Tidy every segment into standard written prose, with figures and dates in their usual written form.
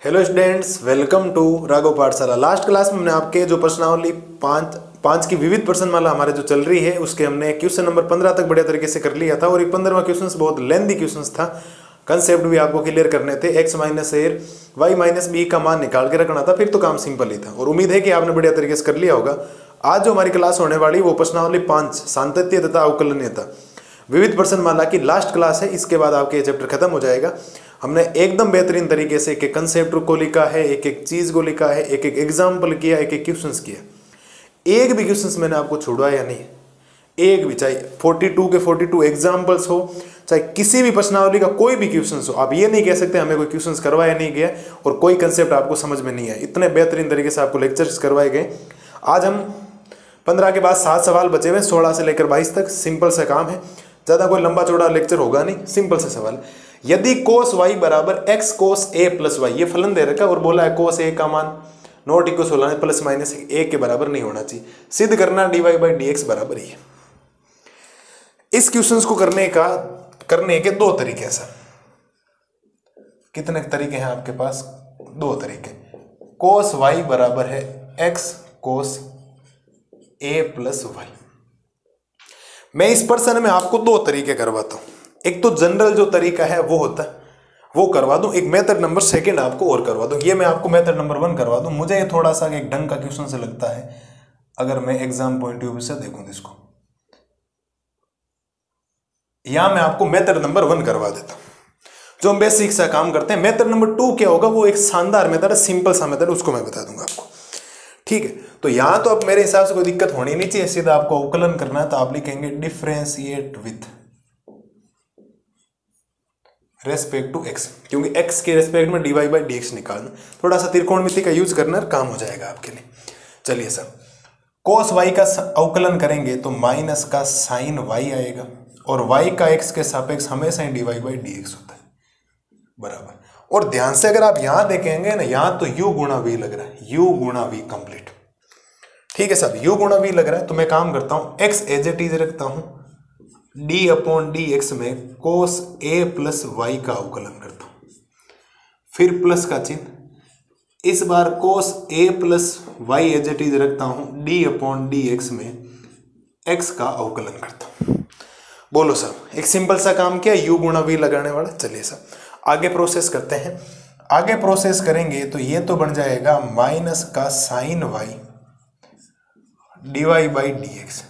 Hello students, welcome to Raghav Pathshala. Last class में हमने आपके जो प्रश्नावली पाँच की विविध प्रश्नमाला हमारे जो चल रही है उसके हमने क्वेश्चन नंबर 15 तक बढ़िया तरीके से कर लिया था। और ये 15वां क्वेश्चन बहुत लेंदी क्वेश्चन था, कंसेप्ट भी आपको क्लियर करने थे। x माइनस ए वाई माइनस बी का मान निकाल के रखना था, फिर तो काम सिंपल ही था और उम्मीद है कि आपने बढ़िया तरीके से कर लिया होगा। आज जो हमारी क्लास होने वाली वो प्रश्नावली 5 सांतत्य तथा अवकलनीयता विविध प्रश्नमाला की लास्ट क्लास है। इसके बाद आपके ये चैप्टर खत्म हो जाएगा। हमने एकदम बेहतरीन तरीके से एक एक कंसेप्ट को लिखा है, एक एक चीज को लिखा है, एक एक एग्जाम्पल किया, एक एक क्वेश्चंस किया। एक भी क्वेश्चंस मैंने आपको छुड़वाया नहीं, एक भी, चाहे 42 के 42 एग्जाम्पल्स हो, चाहे किसी भी प्रश्नावली का कोई भी क्वेश्चंस हो। आप ये नहीं कह सकते हमें कोई क्वेश्चंस करवाया नहीं गया और कोई कंसेप्ट आपको समझ में नहीं आया। इतने बेहतरीन तरीके से आपको लेक्चर्स करवाए गए। आज हम 15 के बाद 7 सवाल बचे हुए, 16 से लेकर 22 तक। सिंपल सा काम है, ज़्यादा कोई लंबा चौड़ा लेक्चर होगा नहीं, सिंपल से सवाल। यदि कोस वाई बराबर x cos a plus Y, ये फलन दे रखा है और बोला है कोस ए का मान नॉट इक्वल होना है प्लस माइनस ए के बराबर नहीं होना चाहिए, सिद्ध करना d y by d x बराबर ही है। इस क्वेश्चन को करने के दो तरीके हैं सर। कितने तरीके हैं आपके पास? दो तरीके। कोस वाई बराबर है x cos a plus Y. मैं इस प्रश्न में आपको दो तरीके करवाता हूं। एक तो जनरल जो तरीका है वो होता है, वो करवा दूं। एक मेथड नंबर सेकंड आपको और करवा दूं। ये मैं आपको मेथड नंबर 1 करवा दूं। मुझे ये थोड़ा सा एक ढंग का क्वेश्चन से लगता है, अगर मैं एग्जाम पॉइंट ऑफ व्यू से देखूं इसको। यहां मैं आपको मेथड नंबर 1 करवा देता हूं, जो हम बेसिक सा काम करते हैं। मेथड नंबर 2 क्या होगा? वो एक शानदार मेथड है, सिंपल सा मेथड, उसको मैं बता दूंगा आपको। ठीक है, तो यहां तो अब मेरे हिसाब से कोई दिक्कत होनी नहीं चाहिए। सीधा आपको अवकलन करना है, तो आप लिखेंगे differentiate with respect to x, क्योंकि एक्स के रेस्पेक्ट में d y by d x निकालना। थोड़ा सा त्रिकोणमिति का यूज करना, काम हो जाएगा आपके लिए। चलिए सर, कोस वाई का अवकलन करेंगे तो माइनस का साइन वाई आएगा, और वाई का एक्स के सापेक्ष हमेशा ही d y by d x होता है बराबर। और ध्यान से अगर आप यहां देखेंगे ना, यहां तो u गुणा v लग रहा है, u गुणा v कंप्लीट। ठीक है साहब, u गुणा v लग रहा है, तो मैं काम करता हूं x एज इट इज रखता हूं, d अपॉन डी एक्स में कोस a प्लस वाई का अवकलन करता हूं, फिर प्लस का चिन्ह। इस बार cos a plus y as it is रखता हूं, d अपॉन डी एक्स में x का अवकलन करता हूं। बोलो साहब, एक सिंपल सा काम किया, u गुणा v लगाने वाला। चलिए साहब आगे प्रोसेस करते हैं। आगे प्रोसेस करेंगे तो ये तो बन जाएगा माइनस का sine y d y by d x.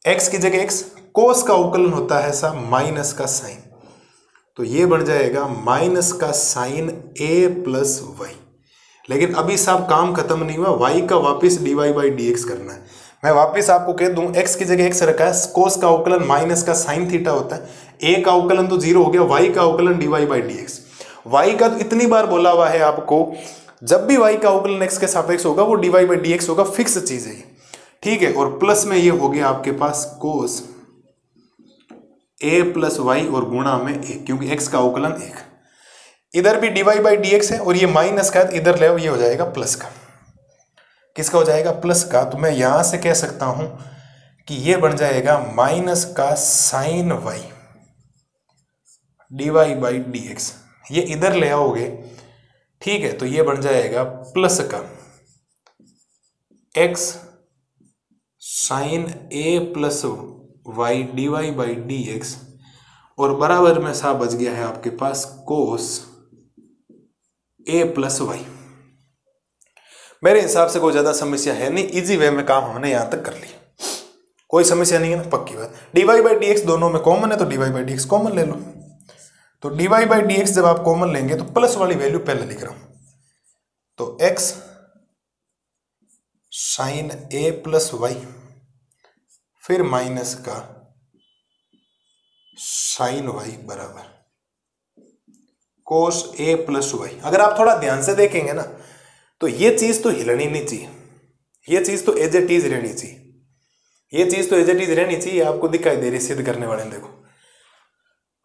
X की जगह एक्स, कोस का अवकलन होता है सा माइनस का साइन, तो ये बन जाएगा माइनस का साइन ए प्लस वाई। लेकिन अभी साहब काम खत्म नहीं हुआ, वाई का वापिस d y by d x करना है। मैं वापस आपको कह दूं, एक्स की जगह एक्स रखा है, कोस का अवकलन माइनस का साइन थीटा होता है, ए का अवकलन तो 0 हो गया, वाई का अवकलन d y by d x. Y का तो इतनी बार बोला हुआ है आपको, जब भी वाई का अवकलन एक्स के सापेक्ष होगा वो d y by d x होगा, फिक्स चीज है ये। ठीक है, और प्लस में ये हो गया आपके पास कोस ए प्लस वाई और गुणा में एक, क्योंकि एक्स का अवकलन 1। इधर भी d y by d x है और ये माइनस का इधर ले, ये हो जाएगा प्लस का। किसका हो जाएगा? प्लस का। तो मैं यहां से कह सकता हूं कि ये बन जाएगा माइनस का sine y d y by d x. ये इधर ले आओगे, ठीक है, तो ये बन जाएगा प्लस का x sine a plus y d y by d x, और बराबर में सा बच गया है आपके पास कोस ए प्लस वाई। मेरे हिसाब से कोई ज्यादा समस्या है नहीं, इजी वे में काम हमने यहां तक कर लिया, कोई समस्या नहीं है ना, पक्की बात। D y by d x दोनों में कॉमन है, तो d y by d x common ले लो। तो d y by d x जब आप कॉमन लेंगे तो प्लस वाली वैल्यू पहले लिख रहा हूं, तो x sine a plus Y, फिर माइनस का साइन वाई बराबर कोस ए प्लस वाई। अगर आप थोड़ा ध्यान से देखेंगे ना, तो ये चीज तो हिलनी नहीं चाहिए, ये चीज तो एज इट इज रहनी चाहिए, ये चीज तो एज इट इज रहनी चाहिए। आपको दिखाई दे रही सिद्ध करने वाले ने, देखो।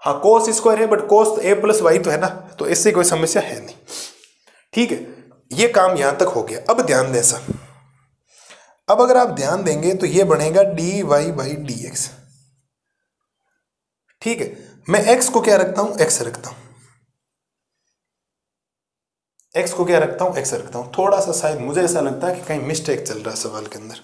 हाँ, कोस स्क्वायर है but cos a plus y तो है ना, तो इससे कोई समस्या है नहीं। ठीक है, ये काम यहां तक हो गया। अब ध्यान दें सर, अब अगर आप ध्यान देंगे तो ये बनेगा d y by d x. ठीक है, मैं एक्स को क्या रखता हूं? एक्स रखता हूं। एक्स को क्या रखता हूँ, एक्स रखता हूँ। थोड़ा सा शायद मुझे ऐसा लगता है कि कहीं मिस्टेक चल रहा है सवाल के अंदर।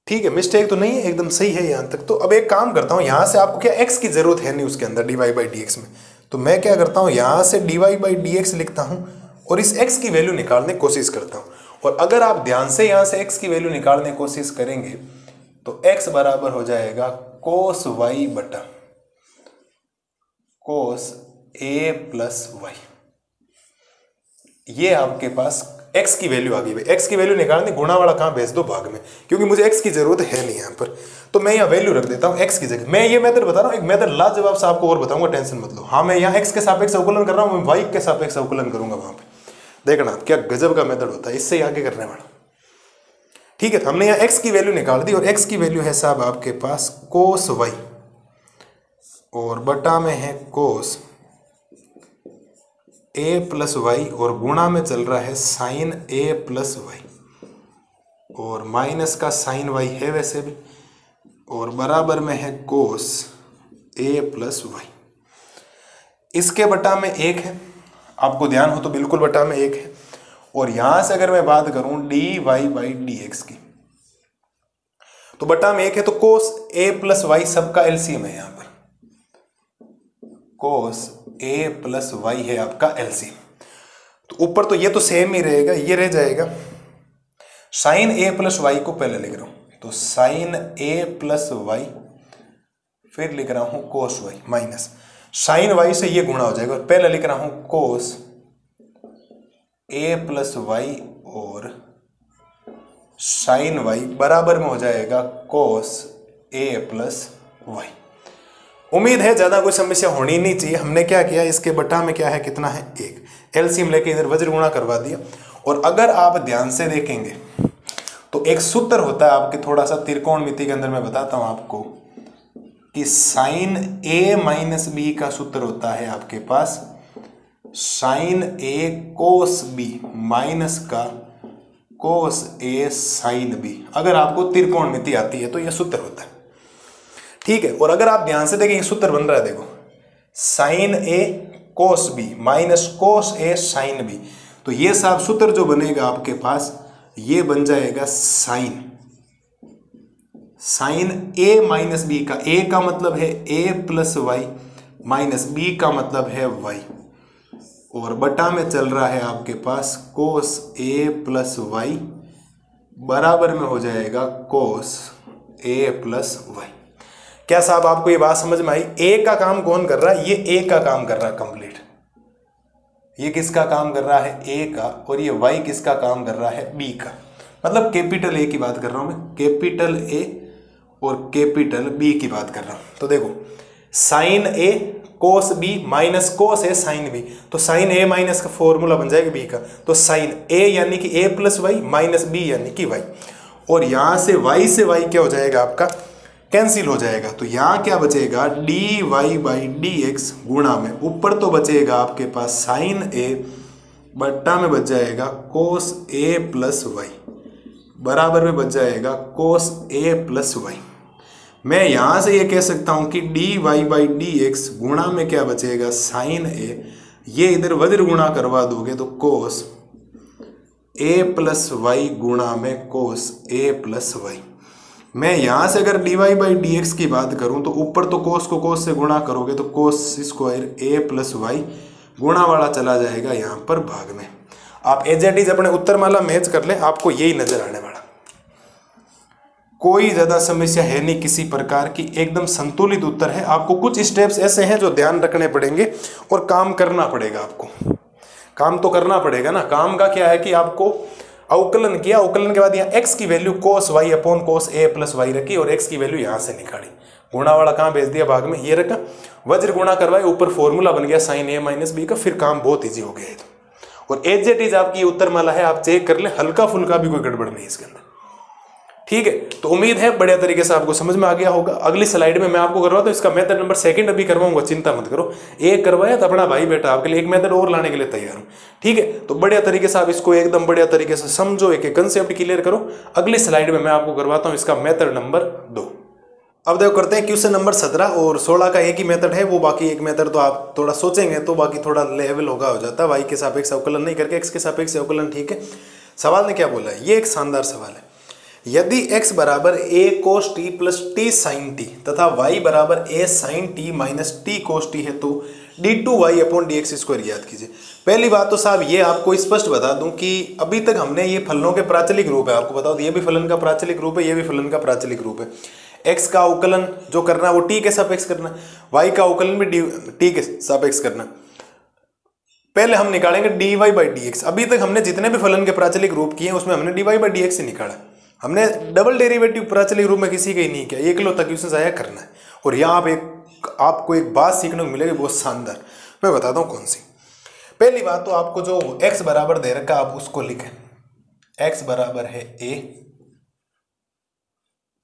ठीक है, मिस्टेक तो नहीं है, एकदम सही है यहाँ तक। तो अब एक काम करता हूँ, यहाँ से आपको क्या एक्स की जरूरत है नहीं उसके अंदर dy बाई डी एक्स में, तो मैं क्या करता हूँ यहाँ से dy बाई डी एक्स लिखता हूँ और इस x की वैल्यू निकालने की कोशिश करता हूँ। और अगर आप ध्यान से यहाँ से x की वैल्यू निकालने की कोशिश करेंगे तो x बराबर हो जाएगा कोस y बटा कोस a प्लस वाई। ये आपके पास x की वैल्यू आ गई। भाई x की वैल्यू निकालनी, गुणा वाला कहाँ भेज दो भाग में, क्योंकि मुझे x की जरूरत है नहीं यहाँ पर, तो मैं यहाँ वैल्यू रख देता हूँ x की जगह। मैं ये मेथड बता रहा हूँ, एक मेथड लाजवाब से आपको और बताऊंगा, टेंशन मत लो। हाँ, मैं यहाँ x के सापेक्ष अवकलन कर रहा हूँ, मैं y के सापेक्ष अवकलन करूंगा वहां पे। देखना क्या गजब का मेथड होता है, इससे ही आगे करने वाला। ठीक है, तो हमने यहाँ x की वैल्यू निकाल दी और x की वैल्यू है साहब आपके पास कोस y और बटा में है कोस a प्लस वाई और गुणा में चल रहा है साइन a प्लस वाई और माइनस का साइन y है वैसे भी, और बराबर में है कोस a प्लस वाई। इसके बटा में एक है, आपको ध्यान हो तो बिल्कुल बटा में एक है। और यहां से अगर मैं बात करूं dy बाई डी एक्स की, तो बटा में एक है, तो कोस a प्लस वाई सबका एलसीएम है यहाँ पर, कोस a प्लस वाई है आपका एलसीएम। तो ऊपर तो ये तो सेम ही रहेगा, ये रह जाएगा। साइन a प्लस वाई को पहले लिख रहा हूं, तो साइन a प्लस वाई, फिर लिख रहा हूं cos y minus sign Y से ये गुणा हो जाएगा, और पहले लिख रहा हूं कोस a प्लस वाई और साइन वाई बराबर में हो जाएगा कोस a प्लस वाई। उम्मीद है ज्यादा कोई समस्या होनी नहीं चाहिए। हमने क्या किया, इसके बटा में क्या है, कितना है, एक, एलसीएम लेके इधर वज्र गुणा करवा दिया। और अगर आप ध्यान से देखेंगे तो एक सूत्र होता है आपके, थोड़ा सा त्रिकोणमिति के अंदर मैं बताता हूं आपको, कि साइन a माइनस बी का सूत्र होता है आपके पास sine a cos b minus का कोस a साइन b। अगर आपको त्रिकोणमिति आती है तो यह सूत्र होता है। ठीक है, और अगर आप ध्यान से देखें सूत्र बन रहा है, देखो sine a cos b minus cos a sine b, तो ये साहब सूत्र जो बनेगा आपके पास, ये बन जाएगा साइन a माइनस बी का, a का मतलब है a plus y minus b का मतलब है y, और बटा में चल रहा है आपके पास कोस a प्लस वाई बराबर में हो जाएगा कोस a प्लस वाई। क्या साहब आपको ये बात समझ में आई? a का काम कौन कर रहा है, ये a का काम कर रहा है कंप्लीट, ये किसका काम कर रहा है, a का, और ये y किसका काम कर रहा है, b का। मतलब कैपिटल A की बात कर रहा हूं मैं, कैपिटल A और कैपिटल B की बात कर रहा हूं। तो देखो sine A cos B minus cos A sine B, तो साइन A माइनस का फॉर्मूला बन जाएगा B का, तो साइन A यानी कि A plus y minus B यानी कि y, और यहां से y क्या हो जाएगा आपका, कैंसिल हो जाएगा। तो यहाँ क्या बचेगा, dy बाई डी एक्स गुणा में, ऊपर तो बचेगा आपके पास साइन A बट्टा में बच जाएगा कोस A प्लस वाई बराबर में बच जाएगा कोस A प्लस वाई। मैं यहाँ से ये कह सकता हूँ कि dy बाई डी एक्स गुणा में क्या बचेगा, साइन A, ये इधर वज्र गुणा करवा दोगे तो कोस A प्लस वाई गुणा में कोस A प्लस वाई। मैं यहाँ से अगर dy बाई डी एक्स की बात करूँ तो ऊपर तो कोस को कोस से गुणा करोगे तो cos square A plus y, गुणा वाला चला जाएगा यहाँ पर भाग में। आप एज इट इज अपने उत्तरमाला मैच कर ले, आपको यही नजर आने वाला। कोई ज्यादा समस्या है नहीं किसी प्रकार की, एकदम संतुलित उत्तर है। आपको कुछ स्टेप्स ऐसे हैं जो ध्यान रखने पड़ेंगे और काम करना पड़ेगा। आपको काम तो करना पड़ेगा ना। काम का क्या है कि आपको अवकलन किया, अवकलन के बाद यहाँ x की value cos y upon cos a plus y रखी और x की वैल्यू यहाँ से निकाली, गुणा वाला कहाँ भेज दिया, भाग में, ये रखा, वज्र गुणा करवाए, ऊपर फॉर्मूला बन गया साइन a माइनस बी का, फिर काम बहुत ईजी हो गया है। और एज इट इज आपकी उत्तरमाला है, आप चेक कर ले, हल्का फुल्का भी कोई गड़बड़ नहीं इसके अंदर। ठीक है, तो उम्मीद है बढ़िया तरीके से आपको समझ में आ गया होगा। अगली स्लाइड में मैं आपको करवाता हूँ इसका मेथड नंबर 2 अभी करवाऊंगा, चिंता मत करो। एक करवाया तो अपना भाई बेटा आपके लिए एक मेथड और लाने के लिए तैयार हूँ। ठीक है, तो बढ़िया तरीके से आप इसको एकदम बढ़िया तरीके से समझो, एक कंसेप्ट क्लियर करो। अगली स्लाइड में मैं आपको करवाता हूँ इसका मेथड नंबर 2। अब देखो करते हैं क्वेश्चन नंबर 17 और 16 का एक ही मेथड है, वो बाकी एक मेथड तो आप थोड़ा सोचेंगे तो बाकी थोड़ा लेवल होगा हो जाता है, वाई के सापेक्ष अवकलन नहीं करके एक्स के सापेक्ष अवकलन। ठीक है, सवाल ने क्या बोला है, ये एक शानदार सवाल है। यदि x बराबर a cos t plus t sin t तथा y बराबर a sin t minus t cos t है तो d2y अपॉन dx स्क्वायर याद कीजिए। पहली बात तो साहब ये आपको स्पष्ट बता दूं कि अभी तक हमने ये फलनों के प्राचलिक रूप है, आपको बता दूं ये भी फलन का प्राचलिक रूप है, ये भी फलन का प्राचलिक रूप है। x का अवकलन जो करना है वो t के सापेक्ष करना, y का अवकलन भी t के सापेक्ष करना। पहले हम निकालेंगे dy बाई dx। अभी तक हमने जितने भी फलन के प्राचलिक रूप किए उसमें हमने dy बाई dx ही निकाला, हमने डबल डेरिवेटिव प्राचलिक रूप में किसी का ही नहीं किया, एकलौता क्वेश्चन आया करना है। और यहाँ आपको एक बात सीखने को मिलेगी बहुत शानदार, मैं बताता हूँ कौन सी। पहली बात तो आपको जो x बराबर दे रखा आप उसको लिखें, x बराबर है a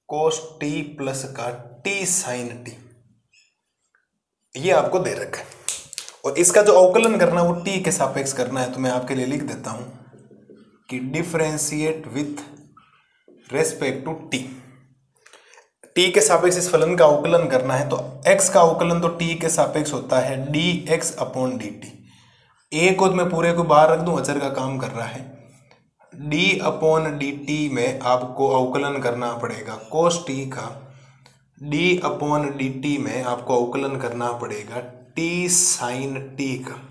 cos t प्लस का t sin t, ये आपको दे रखा है। और इसका जो अवकलन करना है वो t के सापेक्ष करना है, तो मैं आपके लिए लिख देता हूं कि differentiate with respect to t। t के सापेक्ष इस फलन का अवकलन करना है तो x का अवकलन तो t के सापेक्ष होता है dx अपॉन dt। a को मैं पूरे को बाहर रख दूं, अचर का काम कर रहा है। d अपॉन dt में आपको अवकलन करना पड़ेगा cos t का, d अपॉन dt में आपको अवकलन करना पड़ेगा t sin t का।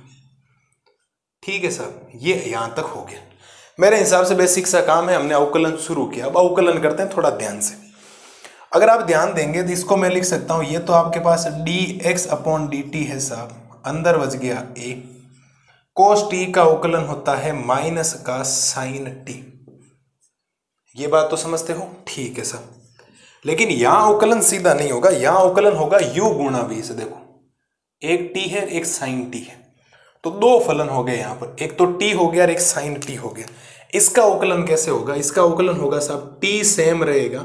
ठीक है साहब, ये यहां तक हो गया। मेरे हिसाब से बेसिक सा काम है, हमने अवकलन शुरू किया। अब अवकलन करते हैं थोड़ा ध्यान से। अगर आप ध्यान देंगे तो इसको मैं लिख सकता हूं, ये तो आपके पास dx अपॉन dt है साहब, अंदर बच गया a, cos t का अवकलन होता है माइनस का sin t। ये बात तो समझते हो? ठीक है साहब, लेकिन यहां अवकलन सीधा नहीं होगा, यहां अवकलन होगा u गुणा v से। देखो एक t है एक sin t है, तो दो फलन हो गए यहाँ पर, एक तो t हो गया और एक sin t हो गया। इसका अवकलन कैसे होगा? इसका अवकलन होगा साहब t सेम रहेगा,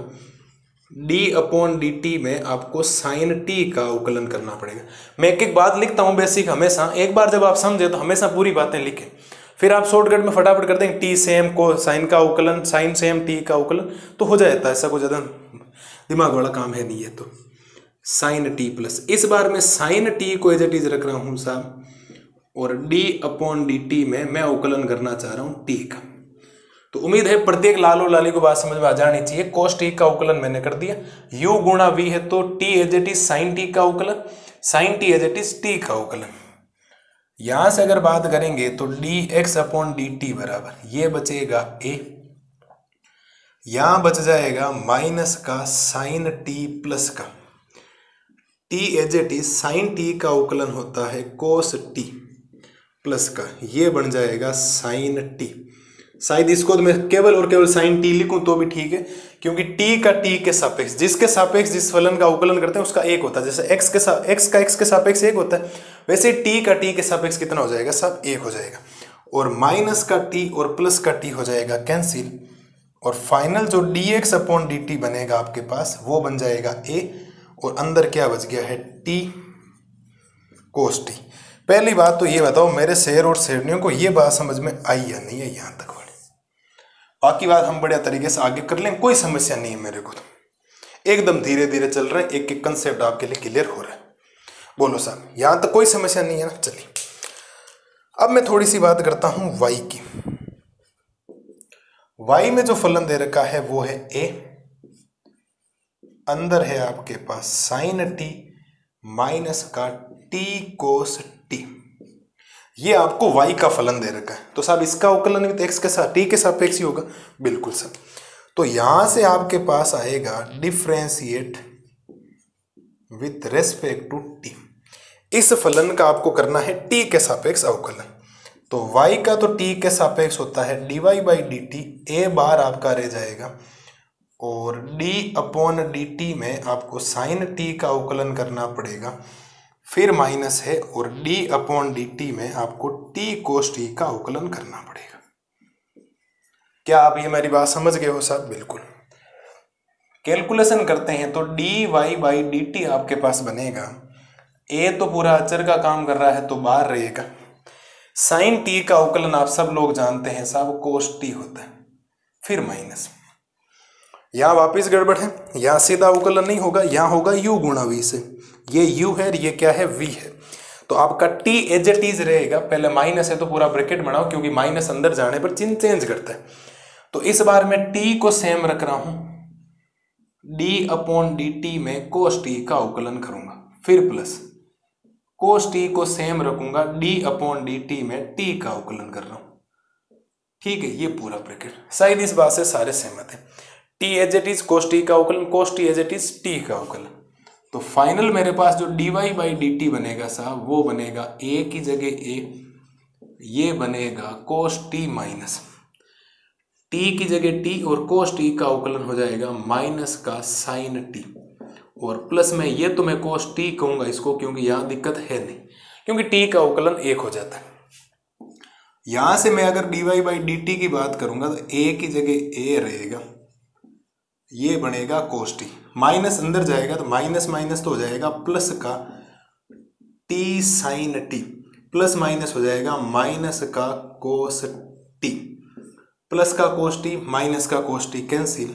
d अपॉन dt में आपको sin t का अवकलन करना पड़ेगा। मैं एक एक बात लिखता हूँ बेसिक, हमेशा एक बार जब आप समझे तो हमेशा पूरी बातें लिखें, फिर आप शॉर्टकट में फटाफट कर देंगे t सेम को sin का अवकलन, sin सेम t का अवकलन, तो हो जाता है। ऐसा कोई ज़्यादा दिमाग वाला काम है नहीं है। तो sin t प्लस, इस बार मैं sin t को एज इट इज रख रहा हूँ साहब, और d अपॉन dt में मैं अवकलन करना चाह रहा हूँ t का। तो उम्मीद है प्रत्येक लाल और लाली को बात समझ में आ जानी चाहिए। cos t का अवकलन मैंने कर दिया, u गुणा v है तो t as it is sin t का अवकलन, sin t as it is t का अवकलन। यहां से अगर बात करेंगे तो dx अपॉन dt बराबर ये बचेगा a, यहां बच जाएगा माइनस का sin t प्लस का, t as it is sin t का अवकलन होता है cos t प्लस का, ये बन जाएगा sin t। शायद इसको तो मैं केवल और केवल sin t लिखूं तो भी ठीक है, क्योंकि t का t के सापेक्ष, जिसके सापेक्ष जिस फलन का अवकलन करते हैं उसका एक होता है। जैसे x का x के सापेक्ष एक होता है, वैसे t का t के सापेक्ष कितना हो जाएगा सब एक हो जाएगा, और माइनस का t और प्लस का t हो जाएगा कैंसिल, और फाइनल जो dx अपॉन dt बनेगा आपके पास वो बन जाएगा a, और अंदर क्या बच गया है t cos t। पहली बात तो ये बताओ मेरे शेर और शेरनियों को ये बात समझ में आई या नहीं है यहां तक वाली? बाकी बात हम बढ़िया तरीके से आगे कर लें, कोई समस्या नहीं है मेरे को, तो एकदम धीरे धीरे चल रहे हैं, एक एक कंसेप्ट आपके लिए क्लियर हो रहा है। बोलो साहब, यहां तक कोई समस्या नहीं है ना? चलिए अब मैं थोड़ी सी बात करता हूं y की। y में जो फलन दे रखा है वो है a, अंदर है आपके पास sin t माइनस का t cos t, ये आपको y का फलन दे रखा है। तो साहब इसका अवकलन भी x के साथ t के सापेक्ष ही होगा, बिल्कुल सर। तो यहां से आपके पास आएगा differentiate with respect to t, इस फलन का आपको करना है t के सापेक्ष अवकलन। तो y का तो t के सापेक्ष होता है dy बाई dt, a बार आपका रह जाएगा, और d अपॉन dt में आपको sin t का अवकलन करना पड़ेगा, फिर माइनस है, और d अपॉन dt में आपको t cos t का अवकलन करना पड़ेगा। क्या आप ये मेरी बात समझ गए हो साहब? बिल्कुल। कैलकुलेशन करते हैं तो d y by d t आपके पास बनेगा, ए तो पूरा अचर का काम कर रहा है तो बाहर रहेगा। साइन टी का अवकलन आप सब लोग जानते हैं साहब कोस टी होता है, फिर माइनस। यहां वापिस गड़बड़ है, यहां सीधा अवकलन नहीं होगा, यहां होगा u गुणा v से। ये u है, ये क्या है, v है। तो आपका t एज इट इज रहेगा, पहले माइनस है तो पूरा ब्रैकेट बनाओ क्योंकि माइनस अंदर जाने पर चिन्ह चेंज करता है। तो इस बार मैं t को सेम रख रहा हूं, d अपॉन डी टी में कोस टी का अवकलन करूंगा, फिर प्लस कोस टी को सेम रखूंगा, d अपॉन डी टी में t का अवकलन कर रहा हूं। ठीक है, ये पूरा ब्रैकेट। शायद इस बात से सारे सहमत हैं। t as it is cos t का अवकलन, कोस टी एज इट इज t का अवकलन। तो फाइनल मेरे पास जो dy बाई डी टी बनेगा साहब वो बनेगा a की जगह a, ये बनेगा कोस टी माइनस t की जगह t और कोस t का अवकलन हो जाएगा माइनस का साइन t, और प्लस में ये तो मैं कोस t कहूंगा इसको क्योंकि यहां दिक्कत है नहीं, क्योंकि t का अवकलन 1 हो जाता है। यहां से मैं अगर dy बाई डी टी की बात करूंगा तो a की जगह a रहेगा, ये बनेगा कोस टी, माइनस अंदर जाएगा तो माइनस माइनस तो हो जाएगा प्लस का t sine t, plus minus हो जाएगा माइनस का कोस टी, प्लस का कोस टी माइनस का कोस टी कैंसिल,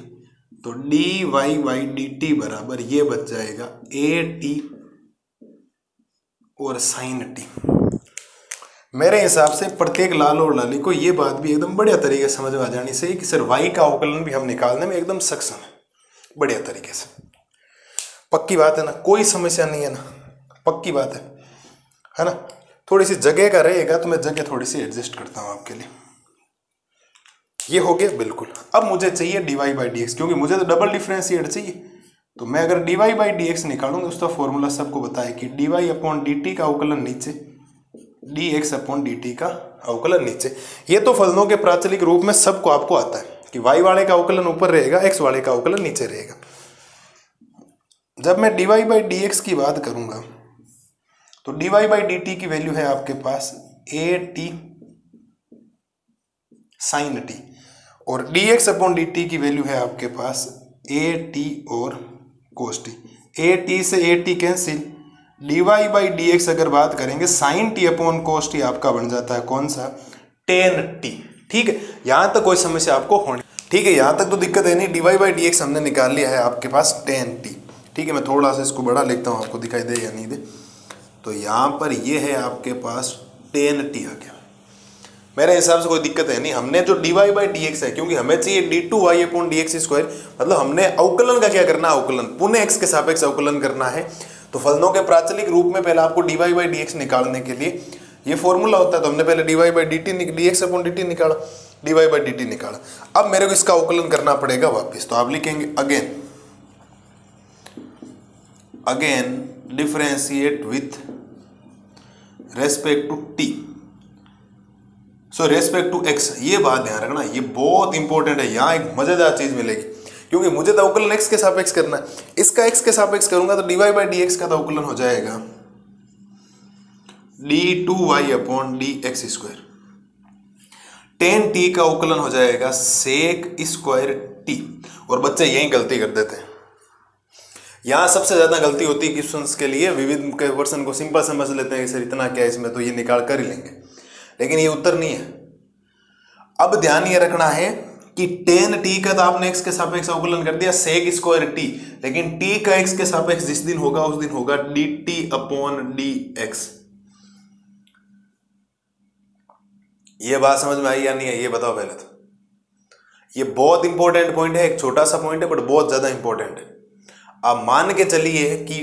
तो d y by d t बराबर ये बच जाएगा ए टी और साइन टी। मेरे हिसाब से प्रत्येक लाल और लाली को ये बात भी एकदम बढ़िया तरीके से समझ में आ जानी चाहिए कि सर वाई का अवकलन भी हम निकालने में एकदम सक्षम है, बढ़िया तरीके से। पक्की बात है ना, कोई समस्या नहीं है ना, पक्की बात है ना। थोड़ी सी जगह का रहेगा तो मैं जगह थोड़ी सी एडजस्ट करता हूँ आपके लिए। ये हो गया बिल्कुल। अब मुझे चाहिए d y by d x, क्योंकि मुझे तो डबल डिफरेंशिएट चाहिए। तो मैं अगर d y by d x निकालूंगा उसका फॉर्मूला सबको बताया कि d y upon d t का अवकलन नीचे, d x upon d t का अवकलन नीचे। ये तो फलनों के प्राचलिक रूप में सबको आपको आता है कि वाई वाले का अवकलन ऊपर रहेगा, एक्स वाले का अवकलन नीचे रहेगा। जब मैं d y by d x की बात करूंगा तो d y by d t की वैल्यू है आपके पास ए टी साइन टी, और d x upon d t की वैल्यू है आपके पास ए टी और कोस टी। ए टी से a t cancel, d y by d x अगर बात करेंगे sine t upon cos t आपका बन जाता है कौन सा, टेन टी। ठीक है, यहां तक कोई समस्या आपको होनी, ठीक है, यहां तक तो दिक्कत है नहीं। D y by d x हमने निकाल लिया है आपके पास टेन टी। ठीक है, मैं थोड़ा सा इसको बड़ा लिखता हूँ, आपको दिखाई दे या नहीं दे। तो यहाँ पर ये है आपके पास टेन टी आ गया। मेरे हिसाब से कोई दिक्कत है नहीं। हमने जो d y by d x है, क्योंकि हमें चाहिए d two y upon d x square, मतलब हमने अवकलन का क्या करना है, अवकलन पुनः एक्स के सापेक्ष अवकलन करना है। तो फलनों के प्राचलिक रूप में पहले आपको d y by d x निकालने के लिए ये फॉर्मूला होता है। तो हमने पहले d y by d t d x upon d t निकाला, d y by d t निकाला। अब मेरे को इसका अवकलन करना पड़ेगा वापिस। तो आप लिखेंगे again differentiate with respect to t, so respect to x. ये बात ध्यान रखना, ये बहुत इंपॉर्टेंट है। यहाँ एक मजेदार चीज मिलेगी, क्योंकि मुझे तो अवकलन एक्स के सापेक्ष करना है। इसका एक्स के सापेक्ष करूंगा तो d y by d x का तो अवकलन हो जाएगा d two y upon d x square. Tan t का अवकलन हो जाएगा सेक स्क्वायर टी। और बच्चे यही गलती कर देते हैं, यहाँ सबसे ज्यादा गलती होती है क्वेश्चंस के लिए। विविध के वर्सन को सिंपल समझ लेते हैं कि सर इतना क्या इसमें, तो ये निकाल कर ही लेंगे, लेकिन ये उत्तर नहीं है। अब ध्यान ये रखना है कि टेन टी का तो आपने एक्स के सापेक्ष अवकलन कर दिया सेक स्क्वायर टी, लेकिन टी का एक्स के सापेक्ष जिस दिन होगा उस दिन होगा d t upon d x. ये बात समझ में आई या नहीं है, ये बताओ पहले तो। ये बहुत इंपॉर्टेंट पॉइंट है, एक छोटा सा पॉइंट है बट बहुत ज्यादा इंपॉर्टेंट है। आप मान के चलिए कि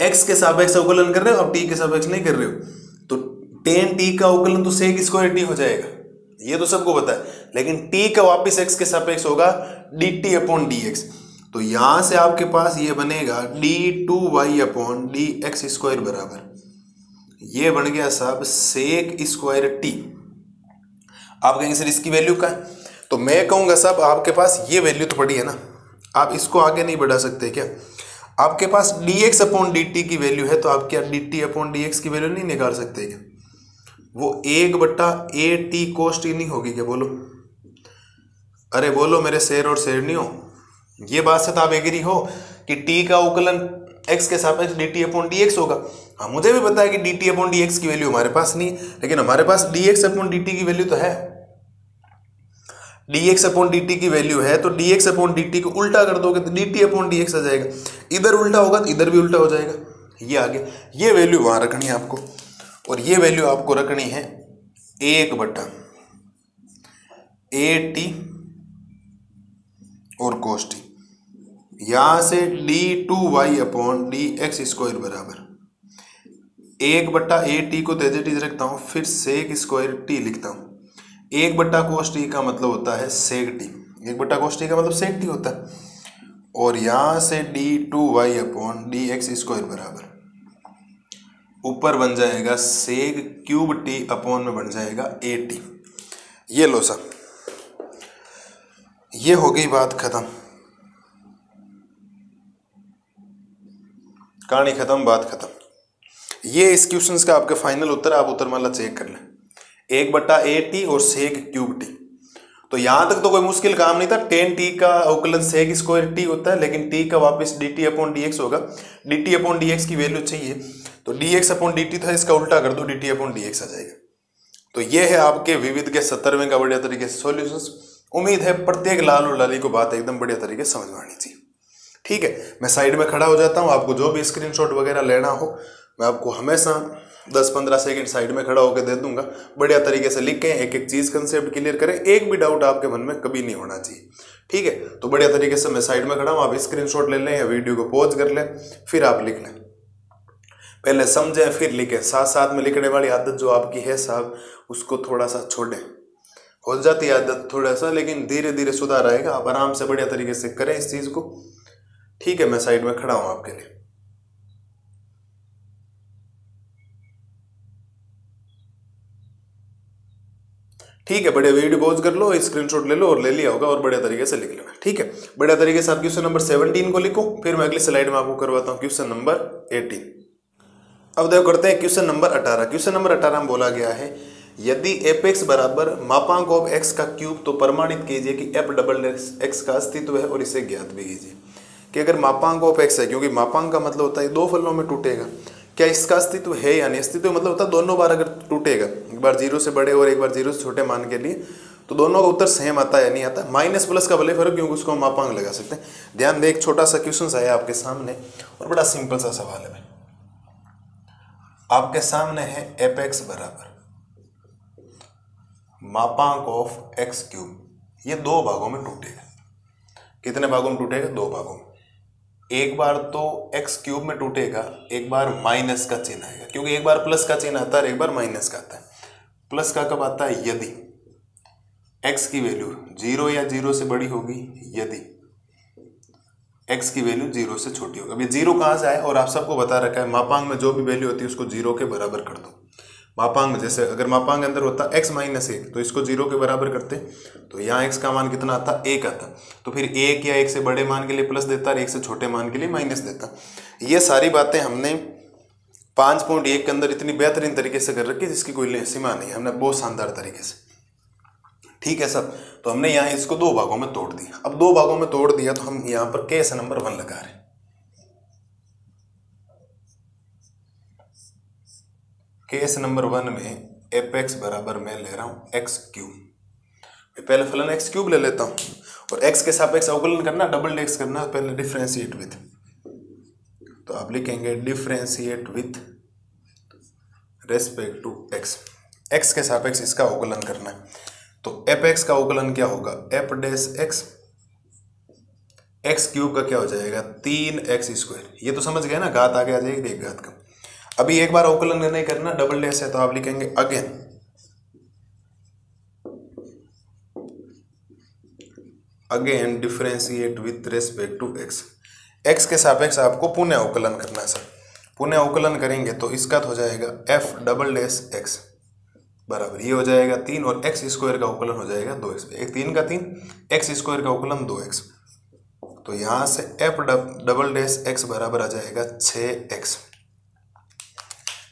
x के सापेक्ष अवकलन कर रहे हो, आप t के सापेक्ष नहीं कर रहे हो, तो टेन टी का अवकलन तो सेक स्क्वायर टी हो जाएगा, ये तो सबको पता है। लेकिन t का वापिस x के सापेक्ष होगा d t upon d x. तो यहां से आपके पास ये बनेगा d two y upon d x square बराबर ये बन गया साहब सेक स्क्वायर टी। आप कहेंगे सर इसकी वैल्यू क्या है, तो मैं कहूंगा साहब आपके पास ये वैल्यू तो पड़ी है ना, आप इसको आगे नहीं बढ़ा सकते क्या। आपके पास d x upon d t की वैल्यू है, तो आप क्या d t upon d x की वैल्यू नहीं निकाल सकते क्या। वो 1/a t कोस टी नहीं होगी क्या, बोलो, अरे बोलो मेरे शेर और शेरनियों, ये बात से तो आप एग्री हो कि टी का अवकलन x के सापेक्ष dt अपॉन dx होगा। हाँ, मुझे भी पता है कि dt अपॉन dx की वैल्यू हमारे पास नहीं है, लेकिन हमारे पास dx अपॉन dt की वैल्यू तो है। dx अपॉन dt की वैल्यू है तो dx अपॉन dt को उल्टा कर दोगे तो dt अपॉन dx आ जाएगा। इधर उल्टा होगा तो इधर भी उल्टा हो जाएगा। ये आगे ये वैल्यू वहां रखनी है आपको, और ये वैल्यू आपको रखनी है 1/at और cos t। यहां से d2y अपॉन dx स्क्वायर बराबर 1/at को तेज रखता हूं, फिर सेक स्क्वायर t लिखता हूं। 1/cos t का मतलब होता है सेक t, 1/cos t का मतलब सेक t होता है। और यहां से d2y अपॉन dx स्क्वायर बराबर ऊपर बन जाएगा सेक क्यूब t अपॉन में बन जाएगा at। ये लो सब, ये हो गई बात खत्म, कहानी खत्म, बात खत्म। ये इस क्वेश्चन का आपके फाइनल उत्तर, आप उत्तरमाला चेक कर लें, 1/at और सेक क्यूब टी। तो यहां तक तो कोई मुश्किल काम नहीं था। tan t का अवकलन सेक स्क्वायर t होता है, लेकिन t का वापस dt अपॉन dx होगा। dt अपॉन dx की वैल्यू चाहिए तो dx अपॉन dt था, इसका उल्टा कर दो dt अपॉन dx आ जाएगा। तो ये है आपके विविध के 70वें का बढ़िया तरीके से सॉल्यूशंस। उम्मीद है प्रत्येक लाल और लाली को बात एकदम बढ़िया तरीके से समझ में आनी चाहिए। ठीक है, मैं साइड में खड़ा हो जाता हूँ, आपको जो भी स्क्रीनशॉट वगैरह लेना हो मैं आपको हमेशा 10-15 सेकंड साइड में खड़ा होकर दे दूंगा। बढ़िया तरीके से लिखें, एक एक चीज कंसेप्ट क्लियर करें, एक भी डाउट आपके मन में कभी नहीं होना चाहिए। ठीक है, तो बढ़िया तरीके से मैं साइड में खड़ा हूँ, आप स्क्रीनशॉट ले लें या वीडियो को पॉज कर लें, फिर आप लिख लें। पहले समझें फिर लिखें, साथ साथ में लिखने वाली आदत जो आपकी है साहब, उसको थोड़ा सा छोड़ें। हो जाती है आदत थोड़ा सा, लेकिन धीरे धीरे सुधार आएगा। आप आराम से बढ़िया तरीके से करें इस चीज को। ठीक है, मैं साइड में खड़ा हूं आपके लिए। ठीक है, बढ़िया वीडियो पॉज कर लो, स्क्रीनशॉट ले लो और ले लिया होगा और बढ़िया तरीके से लिख लेना। ठीक है, बढ़िया तरीके से आप क्वेश्चन नंबर 17 को लिखो, फिर मैं अगली स्लाइड में आपको करवाता हूँ क्वेश्चन नंबर 18। अब देखो करते हैं क्वेश्चन नंबर 18। क्वेश्चन नंबर 18 में बोला गया है यदि एपेक्स बराबर मापांक ऑफ एक्स का क्यूब तो प्रमाणित कीजिए कि एफ डबल एक्स का अस्तित्व है और इसे ज्ञात भी कीजिए। कि अगर मापांक ऑफ एक्स है, क्योंकि मापांक का मतलब होता है दो फलनों में टूटेगा, क्या इसका अस्तित्व है या नहीं। अस्तित्व मतलब होता है दोनों बार अगर टूटेगा, एक बार 0 से बड़े और एक बार 0 से छोटे मान के लिए, तो दोनों का उत्तर सेम आता है या नहीं आता। माइनस प्लस का भले फर्क, क्योंकि उसको हम मापांक लगा सकते हैं। ध्यान दें, एक छोटा सा क्वेश्चन आया आपके सामने और बड़ा सिंपल सा सवाल है। आपके सामने है एफ एक्स बराबर मापांक ऑफ एक्स क्यूब। ये दो भागों में टूटेगा। कितने भागों में टूटेगा? दो भागों में। एक बार तो एक्स क्यूब में टूटेगा, एक बार माइनस का चिन्ह आएगा, क्योंकि एक बार प्लस का चिन्ह आता है और एक बार माइनस का आता है। प्लस का कब आता है? यदि एक्स की वैल्यू 0 या 0 से बड़ी होगी, यदि एक्स की वैल्यू 0 से छोटी होगी। अब ये 0 कहाँ से आए, और आप सबको बता रखा है मापांक में जो भी वैल्यू होती है उसको 0 के बराबर कर दो। मापांक में जैसे अगर मापांक अंदर होता x - 1 तो इसको 0 के बराबर करते, तो यहाँ x का मान कितना आता? 1 आता। तो फिर 1 या 1 से बड़े मान के लिए प्लस देता और 1 से छोटे मान के लिए माइनस देता। ये सारी बातें हमने 5.1 के अंदर इतनी बेहतरीन तरीके से कर रखी है जिसकी कोई सीमा नहीं, हमने बहुत शानदार तरीके से। ठीक है सब, तो हमने यहाँ इसको दो भागों में तोड़ दिया। अब दो भागों में तोड़ दिया तो हम यहाँ पर केस नंबर 1 लगा रहे हैं। केस नंबर 1 में एफ एक्स बराबर मैं ले रहा हूं एक्स क्यूब। पहले फलन एक्स क्यूब ले लेता हूं, और एक्स के सापेक्ष अवकलन करना, डबल एक्स करना, पहले डिफरेंशिएट विथ। तो आप लिखेंगे differentiate with respect to x. X के सापेक्ष इसका अवकलन करना है, तो एफ एक्स का अवकलन क्या होगा? F dash x. X cube का क्या हो जाएगा? 3x square. ये तो समझ गए ना, घात आगे आ जाएगी एक घात का। अभी एक बार अवकलन नहीं करना, डबल डैश है, तो आप लिखेंगे again differentiate with respect to x. X के सापेक्ष आपको पुनः अवकलन करना है सर। पुनः अवकलन करेंगे तो इसका हो जाएगा एफ डबल डैश एक्स बराबर, ये हो जाएगा 3 और एक्स स्क्वायर का अवकलन हो जाएगा 2x। एक 3 का 3, एक्स स्क्वायर का अवकलन 2x। तो यहां से एफ डबल डैश एक्स बराबर आ जाएगा 6x।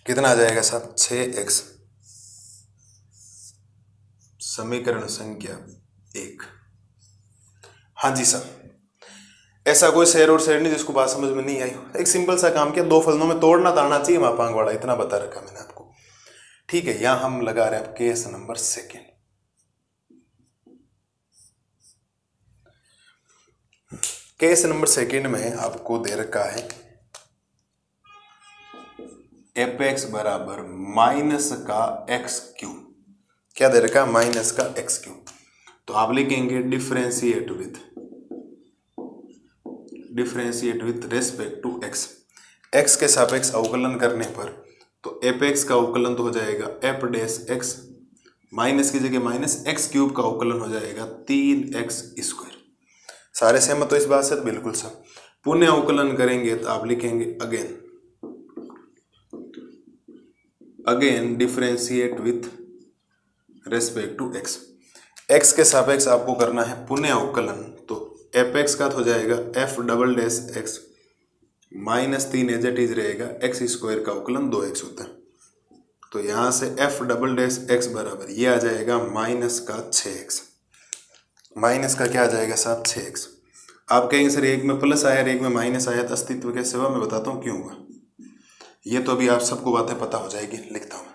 कितना आ जाएगा साहब? 6x। समीकरण संख्या 1। हाँ जी सर, ऐसा कोई शेर और शेर नहीं जिसको बात समझ में नहीं आई हो। एक सिंपल सा काम किया, दो फलनों में तोड़ना तो आना चाहिए मापांक वाला, इतना बता रखा मैंने आपको। ठीक है, यहां हम लगा रहे हैं case number second. Case number second में आपको दे रखा है एफ एक्स बराबर माइनस का एक्स क्यूब। क्या दे रखा है? माइनस का एक्स क्यूब। तो आप लिखेंगे differentiate with respect to x. X के सापेक्ष अवकलन करने पर तो एफ एक्स का अवकलन तो हो जाएगा एफ डैश एक्स, माइनस की जगह माइनस एक्स क्यूब का अवकलन हो जाएगा 3x स्क्वायर। सारे सहमत हो इस बात से? बिल्कुल सब। पुनः अवकलन करेंगे तो आप लिखेंगे again differentiate with respect to x. X के सापेक्ष आपको करना है पुनः अवकलन, तो एफ एक्स का तो हो जाएगा f double dash x minus 3 as it is रहेगा एक्स स्क्वायर का अवकलन 2x होता है। तो यहां से एफ डबल डैश एक्स बराबर ये आ जाएगा माइनस का 6x। माइनस का क्या आ जाएगा साहब? 6x। आप कहेंगे सर एक में प्लस आया और एक में माइनस आया तो अस्तित्व कैसे हुआ? मैं बताता हूँ क्यों हुआ। ये तो अभी आप सबको बातें पता हो जाएगी, लिखता हूँ।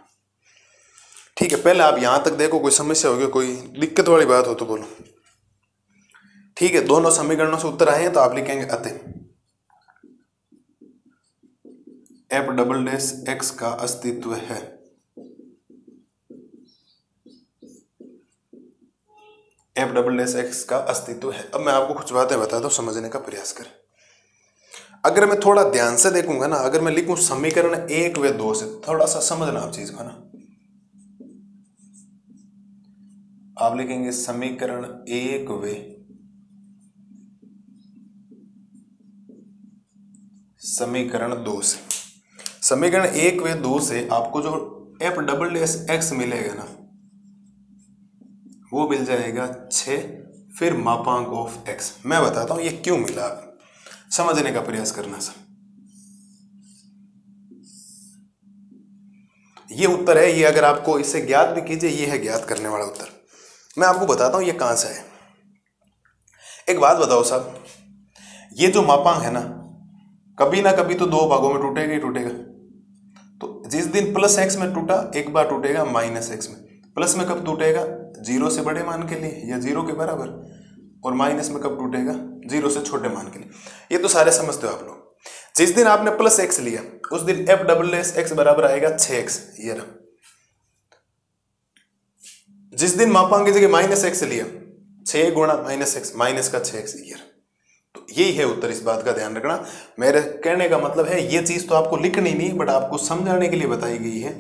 ठीक है, पहले आप यहां तक देखो, कोई समस्या होगी, कोई दिक्कत वाली बात हो तो बोलो। ठीक है, दोनों समीकरणों से उत्तर आए हैं तो आप लिखेंगे अतः एफ डबल डैश एक्स का अस्तित्व है। एफ डबल डैश एक्स का अस्तित्व है। अब मैं आपको कुछ बातें बताता हूं, समझने का प्रयास करें। अगर मैं थोड़ा ध्यान से देखूंगा ना, अगर मैं लिखूं समीकरण 1 व 2 से, थोड़ा सा समझना आप चीज को ना। आप लिखेंगे समीकरण 1 व समीकरण 2 से। समीकरण 1 व 2 से आपको जो एफ डबल डैश एक्स मिलेगा ना, वो मिल जाएगा 6 फिर मापांक ऑफ एक्स। मैं बताता हूं ये क्यों मिला, आप समझने का प्रयास करना सर। ये उत्तर है, ये अगर आपको इसे ज्ञात भी कीजिए, ये है ज्ञात करने वाला उत्तर। मैं आपको बताता हूं ये कहां से है। एक बात बताओ साहब, ये जो मापांक है ना, कभी ना कभी तो दो भागों में टूटेगा ही टूटेगा। तो जिस दिन प्लस एक्स में टूटा, एक बार टूटेगा माइनस एक्स में। प्लस में कब टूटेगा? 0 से बड़े मान के लिए या 0 के बराबर। और माइनस में कब टूटेगा? 0 से छोटे मान के लिए। ये तो सारे समझते हो आप लोग। जिस दिन आपने प्लस एक्स लिया उस दिन एफ डबल डैश एक्स बराबर आएगा 6x। ये रहा। जिस दिन मापांक की जगह माइनस एक्स लिया, 6 गुणा माइनस एक्स, माइनस का 6x। ये रहा। तो यही है उत्तर, इस बात का ध्यान रखना। मेरे कहने का मतलब है ये चीज तो आपको लिखनी नहीं, बट आपको समझाने के लिए बताई गई है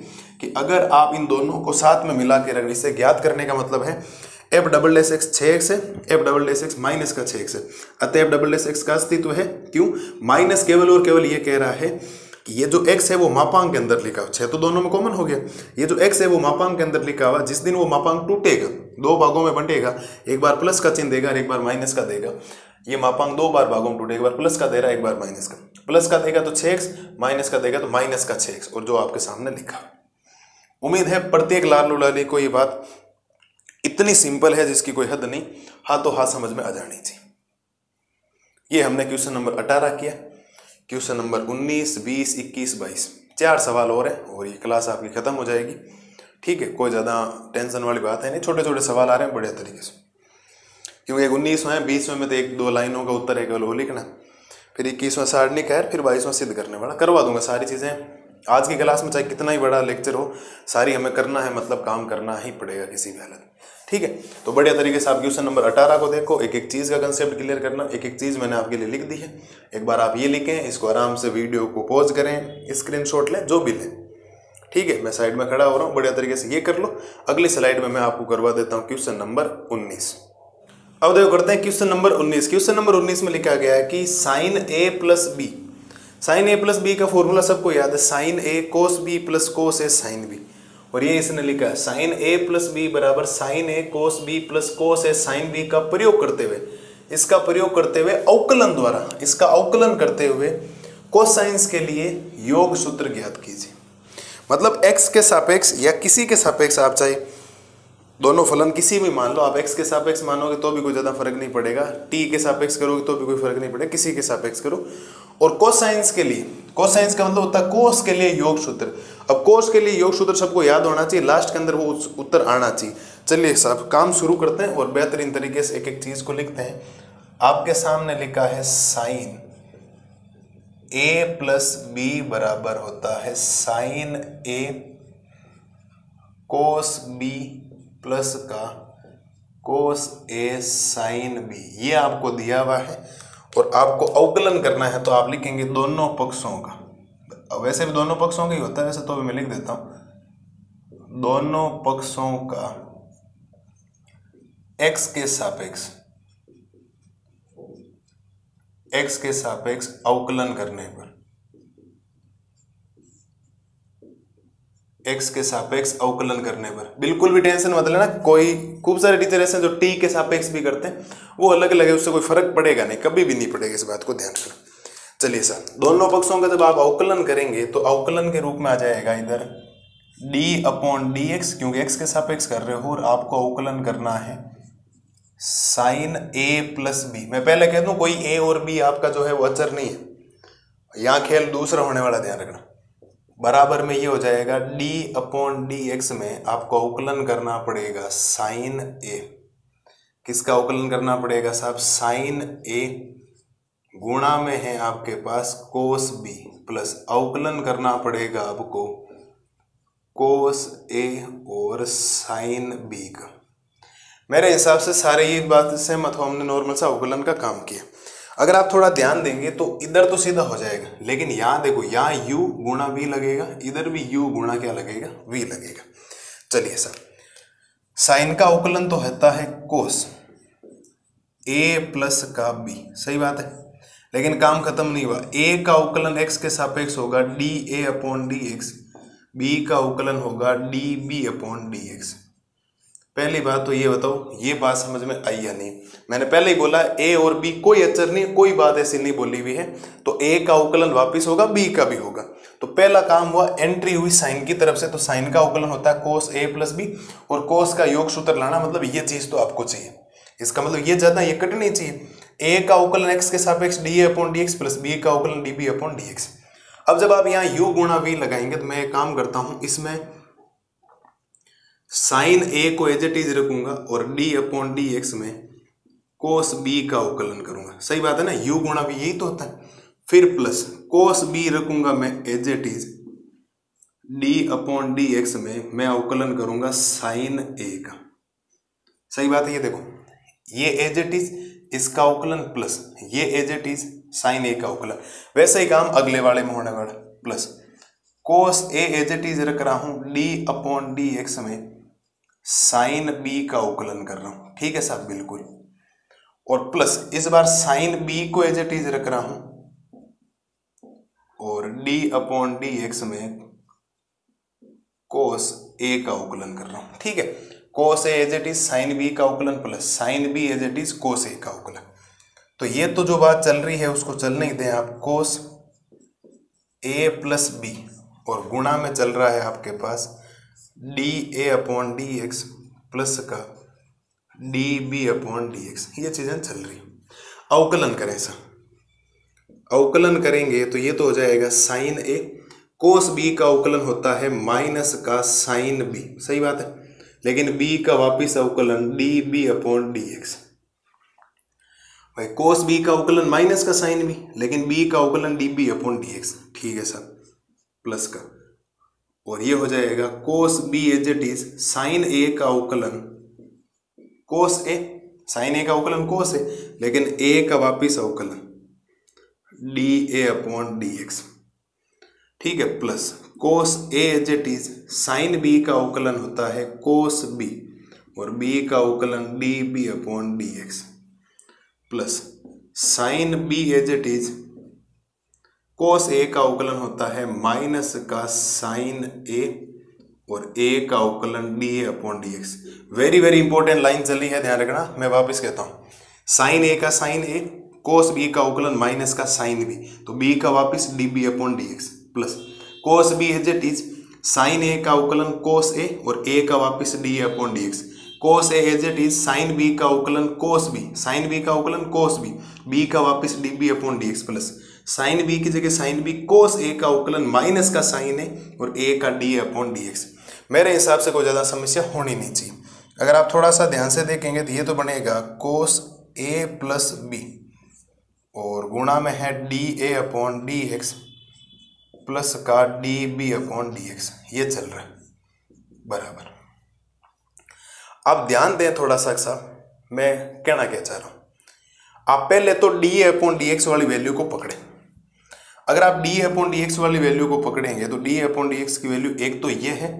कि अगर आप इन दोनों को साथ में मिला के रख, इसे ज्ञात करने का मतलब है F double dash x 6x है, F double dash x minus का 6x है। अतः एफ डबल डैश एक्स का अस्तित्व है। क्यों? माइनस केवल और केवल ये कह रहा है कि ये जो x है वो मापांक के अंदर लिखा हुआ, 6 तो दोनों में कॉमन हो गया। ये जो x है वो मापांक के अंदर लिखा हुआ, जिस दिन वो मापांक टूटेगा, दो भागों में बंटेगा, एक बार प्लस का चिन्ह देगा और एक बार माइनस का देगा। ये मापांक दो बार भागों में टूटेगा, एक बार प्लस का दे रहा है, एक बार माइनस का। प्लस का देगा तो 6x, माइनस का देगा तो माइनस का 6x, और जो आपके सामने लिखा। उम्मीद है प्रत्येक लाल लुलाली को ये बात इतनी सिंपल है जिसकी कोई हद नहीं, हाथों हाथ समझ में आ जानी चाहिए। ये हमने क्वेश्चन नंबर 18 किया। क्वेश्चन नंबर 19, 20, 21, 22 4 सवाल और हैं और ये क्लास आपकी खत्म हो जाएगी। ठीक है, कोई ज़्यादा टेंशन वाली बात है नहीं, छोटे छोटे सवाल आ रहे हैं बढ़िया तरीके से। क्योंकि 19वां है, 20वें में तो 1-2 लाइनों का उत्तर है केवल वो लिखना, फिर 21वां सारणी का है, फिर 22वां सिद्ध करने वाला। करवा दूंगा सारी चीज़ें आज की क्लास में, चाहे कितना ही बड़ा लेक्चर हो, सारी हमें करना है, मतलब काम करना ही पड़ेगा किसी भी हालत। ठीक है, तो बढ़िया तरीके से आप क्वेश्चन नंबर 18 को देखो, एक एक चीज़ का कंसेप्ट क्लियर करना। एक एक चीज़ मैंने आपके लिए लिख दी है, एक बार आप ये लिखें, इसको आराम से वीडियो को पॉज करें, स्क्रीनशॉट लें, जो भी लें। ठीक है, मैं साइड में खड़ा हो रहा हूँ, बढ़िया तरीके से ये कर लो। अगली स्लाइड में मैं आपको करवा देता हूँ क्वेश्चन नंबर 19। अब देखो करते हैं क्वेश्चन नंबर 19। क्वेश्चन नंबर 19 में लिखा गया है कि sign a plus B, sign a plus B का फॉर्मूला सबको याद है, साइन ए कोस बी प्लस कोस ए साइन बी। और ये इसने लिखा है साइन ए प्लस बी बराबर साइन ए कोस बी प्लस कोस ए साइन बी का प्रयोग करते हुए, इसका प्रयोग करते हुए अवकलन द्वारा, इसका अवकलन करते हुए कोसाइंस के लिए योग सूत्र ज्ञात कीजिए। मतलब x के सापेक्ष या किसी के सापेक्ष आप चाहे दोनों फलन किसी भी मान लो, आप x के सापेक्ष मानोगे तो भी कोई ज़्यादा फर्क नहीं पड़ेगा, t के सापेक्ष करोगे तो भी कोई फर्क नहीं पड़ेगा, किसी के सापेक्ष करो। और कोसाइंस के लिए, कोसाइंस का मतलब होता है कोस के लिए योग सूत्र। अब कोस के लिए योग सूत्र सबको याद होना चाहिए, लास्ट के अंदर वो उत्तर आना चाहिए। चलिए साहब काम शुरू करते हैं और बेहतरीन तरीके से एक एक चीज को लिखते हैं। आपके सामने लिखा है साइन a प्लस बी बराबर होता है sine a cos b plus का कोस a साइन b, ये आपको दिया हुआ है और आपको अवकलन करना है। तो आप लिखेंगे दोनों पक्षों का, वैसे भी दोनों पक्षों का ही होता है वैसे, तो भी मैं लिख देता हूं दोनों पक्षों का x के सापेक्ष अवकलन करने पर, x के सापेक्ष अवकलन करने पर बिल्कुल भी टेंशन मत लेना। कोई खूब सारे टीचर ऐसे जो t के सापेक्ष भी करते हैं, वो अलग अलग है, उससे कोई फर्क पड़ेगा नहीं, कभी भी नहीं पड़ेगा, इस बात को ध्यान रखना। चलिए सर, दोनों पक्षों का जब आप अवकलन करेंगे तो अवकलन के रूप में आ जाएगा इधर d/dx, क्योंकि x के सापेक्ष कर रहे हो और आपको अवकलन करना है साइन a प्लस बी। मैं पहले कह दूं कोई a और b आपका जो है वो अचर नहीं है, यहां खेल दूसरा होने वाला, ध्यान रखना। बराबर में ये हो जाएगा d/dx में आपको अवकलन करना पड़ेगा साइन a, किसका अवकलन करना पड़ेगा साहब, साइन a गुणा में है आपके पास कोस b प्लस अवकलन करना पड़ेगा आपको कोस a और साइन b का। मेरे हिसाब से सारे ये बात से मत हो, हमने नॉर्मल सा अवकलन का काम किया। अगर आप थोड़ा ध्यान देंगे तो इधर तो सीधा हो जाएगा, लेकिन यहाँ देखो यहाँ u गुणा v लगेगा, इधर भी u गुणा क्या लगेगा, v लगेगा। चलिए सर, साइन का अवकलन तो होता है कोस a प्लस का b, सही बात है, लेकिन काम खत्म नहीं हुआ। a का अवकलन x के सापेक्ष होगा dA/dx, b का अवकलन होगा dB/dx। पहली बात तो ये बताओ ये बात समझ में आई या नहीं। मैंने पहले ही बोला a और b कोई अचर नहीं, कोई बात ऐसी नहीं बोली हुई है, तो a का अवकलन वापिस होगा, b का भी होगा। तो पहला काम हुआ, एंट्री हुई साइन की तरफ से, तो साइन का अवकलन होता है कोस a प्लस b, और कोस का योग सूत्र लाना, मतलब ये चीज तो आपको चाहिए। इसका मतलब ये ज्यादा ये कटनी चाहिए, a का अवकलन x के सापेक्ष dA/dx प्लस b का अवकलन dB/dx। अब जब आप यहाँ u गुणा v लगाएंगे तो मैं एक काम करता हूं, इसमें साइन a को एज इट इज रखूंगा और d/dx में कोस b का अवकलन करूंगा, सही बात है ना, u गुणा v यही तो होता है। फिर प्लस कोस b रखूंगा मैं एज इट इज, d/dx में मैं अवकलन करूंगा साइन a का, सही बात है। ये देखो ये एज इट इज, इसका अवकलन प्लस ये as it is sine a का अवकलन। वैसे ही काम अगले वाले में होने वाला, plus cos a as it is रख रहा हूं, d/dx में साइन b का अवकलन कर रहा हूं, ठीक है साहब, बिल्कुल। और प्लस इस बार साइन b को एज इट इज रख रहा हूं और d/dx में कोस a का अवकलन कर रहा हूं, ठीक है। Cos a as it is sine b का अवकलन plus sine b as it is cos a का अवकलन। तो ये तो जो बात चल रही है उसको चलने ही दें आप, कोस a प्लस b और गुणा में चल रहा है आपके पास dA/dx प्लस का dB/dx, ये चीजें चल रही। अवकलन करें सर, अवकलन करेंगे तो ये तो हो जाएगा साइन a, कोस b का अवकलन होता है माइनस का साइन b, सही बात है, लेकिन b का वापिस अवकलन dB/dx। भाई कोस b का अवकलन माइनस का साइन b, लेकिन b का अवकलन dB/dx, ठीक है सर, प्लस का, और ये हो जाएगा cos b as it is sine a का अवकलन कोस a, साइन a का अवकलन कोस a, लेकिन a का वापिस अवकलन dA/dx, ठीक है, plus cos a as it is sine b का अवकलन होता है कोस b और b का अवकलन dB/dx, plus sine b as it is cos a का अवकलन होता है माइनस का साइन a और a का अवकलन dA/dx। Very very important line चली है, ध्यान रखना। मैं वापस कहता हूँ, साइन a का साइन a, कोस b का अवकलन माइनस का साइन b, तो b का वापिस dB/dx, plus cos b as it is sine a का अवकलन कोस a और a का वापिस dA/dx। Cos a as it is sine b का अवकलन कोस बी, साइन बी का अवकलन कोस बी, बी का वापस d b upon d x plus sine b की जगह साइन बी कोस ए का अवकलन माइनस का साइन ए और ए का डी अपॉन डी एक्स। मेरे हिसाब से कोई ज़्यादा समस्या होनी नहीं चाहिए। अगर आप थोड़ा सा ध्यान से देखेंगे तो ये तो बनेगा कोस ए प्लस बी और गुणा में है d a upon d x plus का d b upon d x, ये चल रहा है बराबर। आप ध्यान दें थोड़ा सा साहब, मैं कहना क्या चाह रहा हूँ, आप पहले तो D a upon d x वाली वैल्यू को पकड़ें। अगर आप D a upon d x वाली वैल्यू को पकड़ेंगे तो D a upon d x की वैल्यू एक तो ये है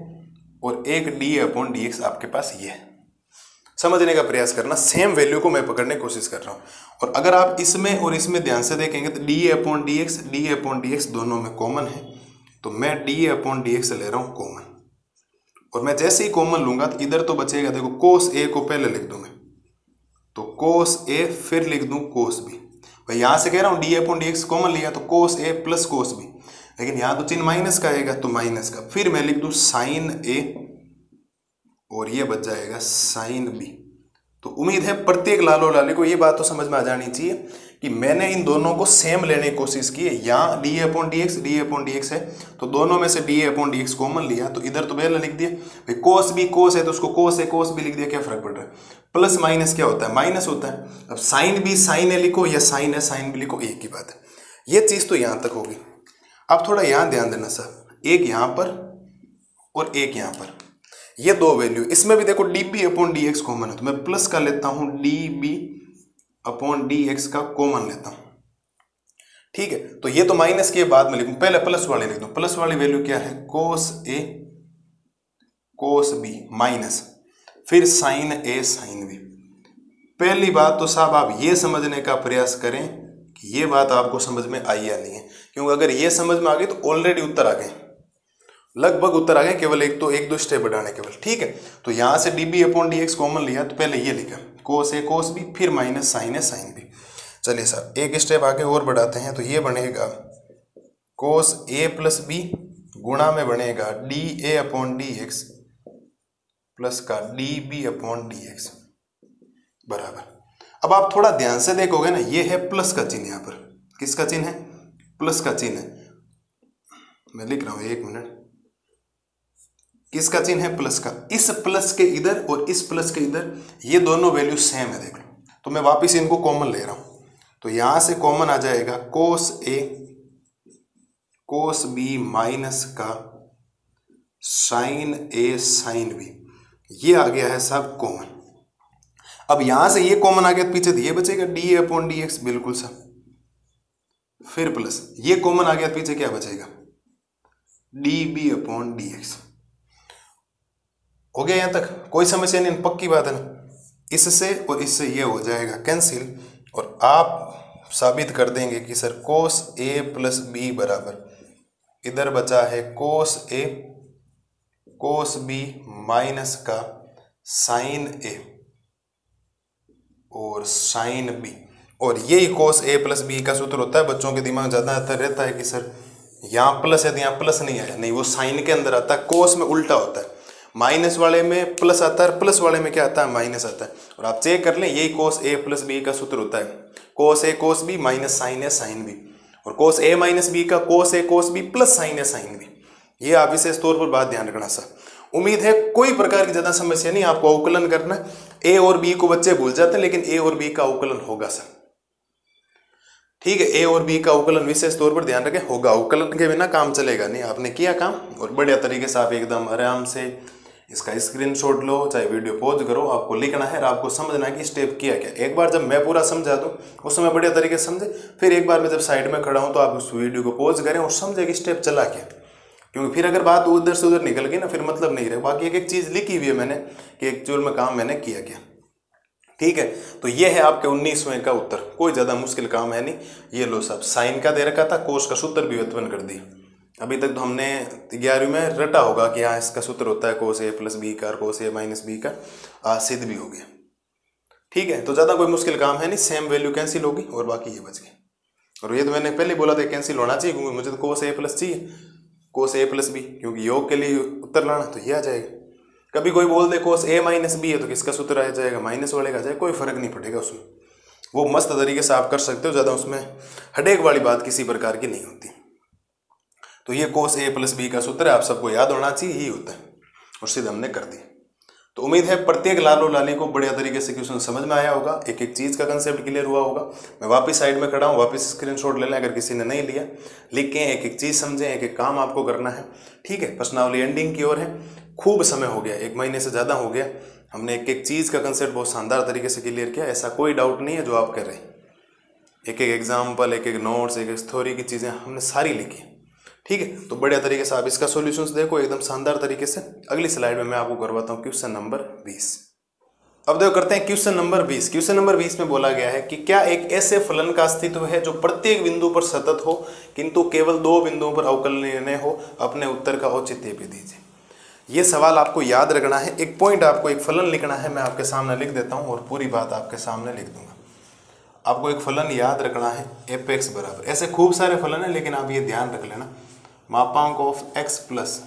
और एक D a upon d x आपके पास ये है। समझने का प्रयास करना, सेम वैल्यू को मैं पकड़ने की कोशिश कर रहा हूँ। और अगर आप इसमें और इसमें ध्यान से देखेंगे तो D a upon d x दोनों में कॉमन है, तो मैं D a upon d x ले रहा हूँ कॉमन। और मैं जैसे ही कॉमन लूंगा तो इधर तो बचेगा, देखो कोस ए को पहले लिख दूं मैं, तो कोस ए फिर लिख दूं कोस बी। भाई यहां से कह रहा हूं D a upon d x common लिया तो कोस ए प्लस कोस बी, लेकिन यहां तो चिन्ह माइनस का आएगा तो माइनस का, फिर मैं लिख दूं साइन ए और ये बच जाएगा साइन बी। तो उम्मीद है प्रत्येक लालो लाली को ये बात तो समझ में आ जानी चाहिए कि मैंने इन दोनों को सेम लेने की कोशिश की है। यहाँ D a upon d x है तो दोनों में से D a upon d x common लिया, तो इधर तो पहले लिख दिया। भाई कोस बी कोस है तो उसको कोस बी लिख दिया, क्या फर्क पड़ रहा है। प्लस माइनस क्या होता है, माइनस होता है। अब साइन बी साइन ए लिखो या साइन है साइन बी लिखो, एक ही बात है। ये चीज़ तो यहाँ तक होगी। अब थोड़ा यहाँ ध्यान देना सर, एक यहाँ पर और एक यहाँ पर, ये दो वैल्यू, इसमें भी देखो d b upon d x common है तो मैं प्लस का लेता हूँ, d b upon d x का कॉमन लेता हूँ। ठीक है, तो ये तो माइनस के बाद में लिखूं, पहले प्लस वाले लिख दूं। प्लस वाली वैल्यू क्या है, कोस ए कोस बी माइनस फिर साइन ए साइन बी। पहली बात तो साहब आप ये समझने का प्रयास करें कि ये बात आपको समझ में आई या नहीं है, क्योंकि अगर ये समझ में आ गई तो ऑलरेडी उत्तर आ गए, लगभग उत्तर आ गए, केवल एक दो स्टेप बढ़ाने केवल। ठीक है, तो यहां से d b upon d x common लिया तो पहले ये लिखा कोस ए कोस बी फिर minus sine a sine b. चलिए सर एक स्टेप आगे और बढ़ाते हैं, तो ये बनेगा कोस ए प्लस बी गुणा में बनेगा d a upon d x plus का d b upon d x बराबर। अब आप थोड़ा ध्यान से देखोगे ना, ये है प्लस का चिन्ह, यहाँ पर किसका चिन्ह है, प्लस का चिन्ह है। मैं लिख रहा हूं, एक मिनट, किसका चिन्ह है, प्लस का। इस प्लस के इधर और इस प्लस के इधर ये दोनों वैल्यू सेम है, देख लो। तो मैं वापस इनको कॉमन ले रहा हूं, तो यहां से कॉमन आ जाएगा कोस ए कोस बी माइनस का साइन ए साइन बी, ये आ गया है सब कॉमन। अब यहां से ये कॉमन आ गया पीछे तो ये बचेगा D a upon d x, बिल्कुल सब, फिर प्लस ये कॉमन आ गया पीछे, क्या बचेगा, d b upon d x. हो गया यहां तक, कोई समस्या नहीं, पक्की बात है ना। इससे और इससे ये हो जाएगा कैंसिल और आप साबित कर देंगे कि sir cos a plus B बराबर, इधर बचा है कोस ए कोस बी माइनस का साइन ए और साइन बी। और यही कोस ए प्लस बी का सूत्र होता है। बच्चों के दिमाग ज़्यादातर रहता है कि सर यहाँ प्लस है तो यहाँ प्लस नहीं आया, नहीं, वो साइन के अंदर आता है। कोस में उल्टा होता है, माइनस वाले में प्लस आता है, प्लस वाले में क्या आता है, माइनस आता है। और आप चेक कर लें, यही कोस ए प्लस बी का सूत्र होता है, कोस a cos B minus sine a sine B, और कोस ए माइनस बी का कोस a cos B plus sign a sine B. ये आप विशेष तौर पर बात ध्यान रखना सर। उम्मीद है कोई प्रकार की ज़्यादा समस्या नहीं। आपको अवकलन करना है, ए और बी को बच्चे भूल जाते हैं, लेकिन ए और बी का अवकलन होगा सर। ठीक है, ए और बी का अवकलन विशेष तौर पर ध्यान रखें, होगा। अवकलन के बिना काम चलेगा नहीं। आपने किया काम और बढ़िया तरीके से आप एकदम आराम से इसका स्क्रीनशॉट लो, चाहे वीडियो पॉज करो, आपको लिखना है और आपको समझना है कि स्टेप किया क्या। एक बार जब मैं पूरा समझा दूं उस समय बढ़िया तरीके से समझे, फिर एक बार मैं जब साइड में खड़ा हूं तो आप उस वीडियो को पॉज करें और समझे कि स्टेप चला क्या। क्योंकि फिर अगर बात उधर से उधर निकल गई ना, फिर मतलब नहीं रहे। बाकी एक एक चीज़ लिखी हुई है मैंने कि एक्चुअल में काम मैंने किया क्या। ठीक है, तो ये है आपके 19वें का उत्तर। कोई ज़्यादा मुश्किल काम है नहीं। ये लो सब, साइन का दे रखा था, कोस का सूत्र भी व्युत्पन्न कर दिया। अभी तक तो हमने 11वीं में रटा होगा कि हाँ इसका सूत्र होता है कोस ए प्लस बी का और कोस ए माइनस बी का, सिद्ध भी हो गया। ठीक है, तो ज़्यादा कोई मुश्किल काम है नहीं। सेम वैल्यू कैंसिल होगी और बाकी ये बच गए। और ये तो मैंने पहले बोला था कैंसिल होना चाहिए, क्योंकि मुझे तो कोस ए प्लस चाहिए, कोस ए प्लस बी, क्योंकि योग के लिए उत्तर लाना, तो ये आ जाएगा। कभी कोई बोल दे कोस ए माइनस बी है तो किसका सूत्र आ जाएगा, माइनस वाले का आ जाएगा, कोई फर्क नहीं पड़ेगा उसमें, वो मस्त तरीके से आप कर सकते हो, ज़्यादा उसमें हेडेक वाली बात किसी प्रकार की नहीं होती। तो ये कोस ए प्लस बी का सूत्र है, आप सबको याद होना चाहिए, यही होता है, और सीधे हमने कर दिया। तो उम्मीद है प्रत्येक लालो लाली को बढ़िया तरीके से क्वेश्चन समझ में आया होगा, एक एक चीज़ का कंसेप्ट क्लियर हुआ होगा। मैं वापस साइड में खड़ा हूँ, वापस स्क्रीनशॉट ले लें अगर किसी ने नहीं लिया, लिख के एक एक चीज़ समझें, एक एक काम आपको करना है, ठीक है। प्रश्नावली एंडिंग की ओर है, खूब समय हो गया, 1 महीने से ज़्यादा हो गया, हमने एक एक चीज़ का कंसेप्ट बहुत शानदार तरीके से क्लियर किया, ऐसा कोई डाउट नहीं है जो आप कर रहे हैं। एक एक एग्जाम्पल, एक एक नोट्स, एक एक थ्योरी की चीज़ें हमने सारी लिखी, ठीक है। तो बढ़िया तरीके से आप इसका सॉल्यूशंस देखो एकदम शानदार तरीके से। अगली स्लाइड में मैं आपको करवाता हूँ क्वेश्चन नंबर 20। अब देखो करते हैं क्वेश्चन नंबर 20। क्वेश्चन नंबर 20 में बोला गया है कि क्या एक ऐसे फलन का अस्तित्व है जो प्रत्येक बिंदु पर सतत हो किंतु केवल 2 बिंदुओं पर अवकलनीय हो, अपने उत्तर का औचित्य भी दीजिए। ये सवाल आपको याद रखना है, एक पॉइंट आपको एक फलन लिखना है, मैं आपके सामने लिख देता हूँ और पूरी बात आपके सामने लिख दूंगा। आपको एक फलन याद रखना है एफ एक्स बराबर, ऐसे खूब सारे फलन है लेकिन आप ये ध्यान रख लेना, मापांक of x plus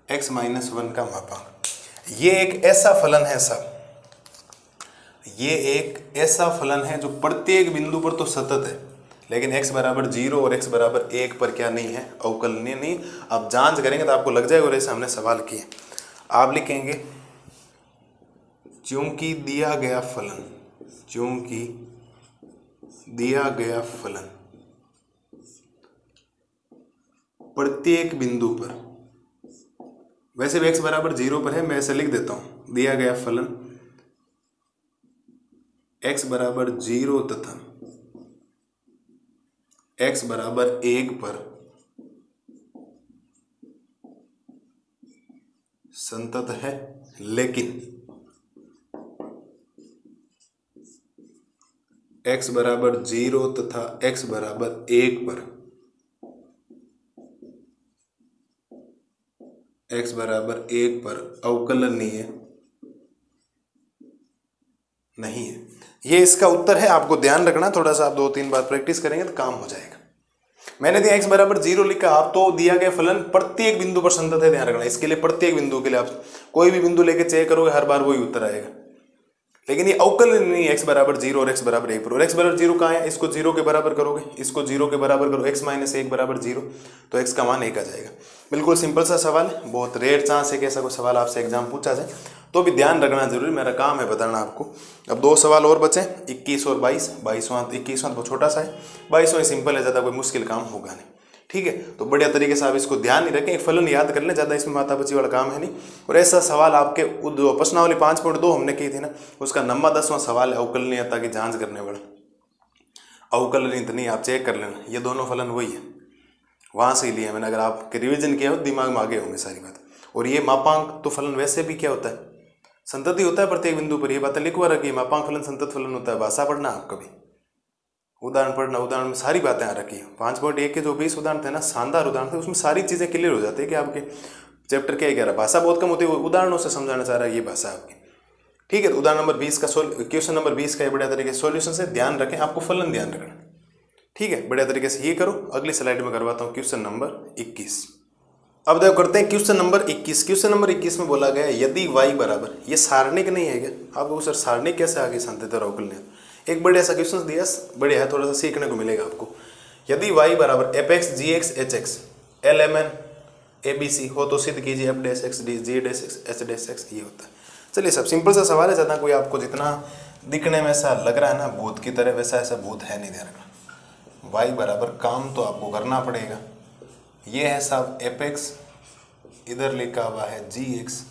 x minus 1 का मापांक। ये एक ऐसा फलन है सब, ये एक ऐसा फलन है जो प्रत्येक बिंदु पर तो सतत है लेकिन x बराबर 0 और x बराबर 1 पर क्या नहीं है, अवकलनीय नहीं। आप जांच करेंगे तो आपको लग जाएगा, और ऐसे हमने सवाल किए। आप लिखेंगे चूंकि दिया गया फलन, चूंकि दिया गया फलन प्रत्येक बिंदु पर, वैसे भी x बराबर 0 पर है, मैं ऐसे लिख देता हूं, दिया गया फलन x बराबर 0 तथा x बराबर 1 पर संतत है, लेकिन x बराबर 0 तथा x बराबर 1 पर x बराबर 1 पर अवकलनीय नहीं है। ये इसका उत्तर है, आपको ध्यान रखना, थोड़ा सा आप 2-3 बार प्रैक्टिस करेंगे तो काम हो जाएगा। मैंने दिया x बराबर 0 लिखा, आप तो दिया गया फलन प्रत्येक बिंदु पर संतत है, ध्यान रखना। इसके लिए प्रत्येक बिंदु के लिए आप कोई भी बिंदु लेके चेक करोगे हर बार वही उत्तर आएगा, लेकिन ये अवकलनीय नहीं है x बराबर 0 और x बराबर 1 पर। और x बराबर 0 कहाँ है, इसको 0 के बराबर करोगे, इसको 0 के बराबर करो, x माइनस 1 बराबर 0, तो x का मान 1 आ जाएगा। बिल्कुल सिंपल सा सवाल है, बहुत रेयर चांस है कि ऐसा कोई सवाल आपसे एग्जाम पूछा जाए, तो भी ध्यान रखना जरूरी, मेरा काम है बताना आपको। अब 2 सवाल और बचे, 21 और 22। 21वां बहुत छोटा सा है, 22वां सिंपल है, ज़्यादा कोई मुश्किल काम होगा नहीं, ठीक है। तो बढ़िया तरीके से आप इसको ध्यान नहीं रखें, एक फलन याद कर लें, ज़्यादा इसमें माथापच्ची वाला काम है नहीं। और ऐसा सवाल आपके प्रश्नावली 5.2 हमने की थी ना, उसका 9वां 10वां सवाल है अवकलनीयता की जांच करने वाला। अवकलनीय नहीं, आप चेक कर लेना, ये दोनों फलन वही है, वहाँ से ही लिया मैंने। अगर आपके रिविजन किया हो दिमाग में आगे होंगे सारी बात। और ये मापांक तो फलन वैसे भी क्या होता है, संतत ही होता है प्रत्येक बिंदु पर, ये बातें लिखवा रखी है, मापांक फलन संतत फलन होता है। भाषा पढ़ना आप कभी, उदाहरण पढ़ना, उदाहरण में सारी बातें आ रखी है। 5.1 के जो 20 उदाहरण थे ना, शानदार उदाहरण थे, उसमें सारी चीज़ें क्लियर हो जाती है कि आपके चैप्टर क्या कह रहा है। भाषा बहुत कम होती है, उदाहरणों से समझाना चाह रहा है, ये भाषा आपकी, ठीक है। तो उदाहरण नंबर 20 का क्वेश्चन नंबर 20 का ये बढ़िया तरीके से सॉल्यूशन से ध्यान रखें, आपको फलन ध्यान रखना, ठीक है। बढ़िया तरीके से ये करो। अगली स्लाइड में करवाता हूँ क्वेश्चन नंबर 21। अब देखो करते हैं क्वेश्चन नंबर 21। क्वेश्चन नंबर 21 में बोला गया है यदि y बराबर, ये सारणिक नहीं है क्या, आपको सर सारणिक कैसे आगे संतत और अवकलनीय, एक बढ़िया सा क्वेश्चन दिया, बढ़िया है, थोड़ा सा सीखने को मिलेगा आपको। यदि y बराबर f x g x h x l m n a b c हो तो सिद्ध कीजिए f dash x d g dash x h dash x, ये होता है। चलिए सब सिंपल सा सवाल है, ज़्यादा कोई आपको जितना दिखने में ऐसा लग रहा है ना भूत की तरह, वैसा ऐसा भूत है नहीं, ध्यान रखना। y बराबर काम तो आपको करना पड़ेगा, ये है साहब एफ एक्स, इधर लिखा हुआ है जी एक्स,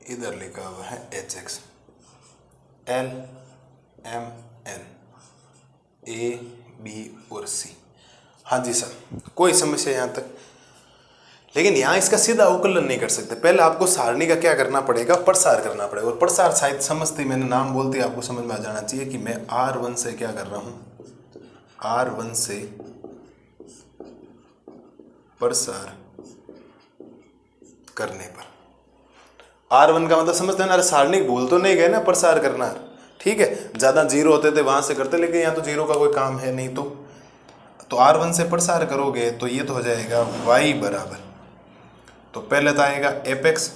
इधर लिखा हुआ है h x, l m n a b और सी। हाँ जी सर, कोई समस्या यहाँ तक, लेकिन यहाँ इसका सीधा अवकलन नहीं कर सकते। पहले आपको सारणी का क्या करना पड़ेगा, प्रसार करना पड़ेगा। और प्रसार शायद समझते, मैंने नाम बोलते ही आपको समझ में आ जाना चाहिए कि मैं R1 से क्या कर रहा हूँ, R1 से प्रसार करने पर। R1 का मतलब समझते हैं ना, सारणिक भूल तो नहीं गए ना, प्रसार करना, ठीक है। ज़्यादा 0 होते थे वहाँ से करते, लेकिन यहाँ तो 0 का कोई काम है नहीं, तो R1 से प्रसार करोगे तो ये तो हो जाएगा y बराबर, तो पहले तो आएगा एफ एक्स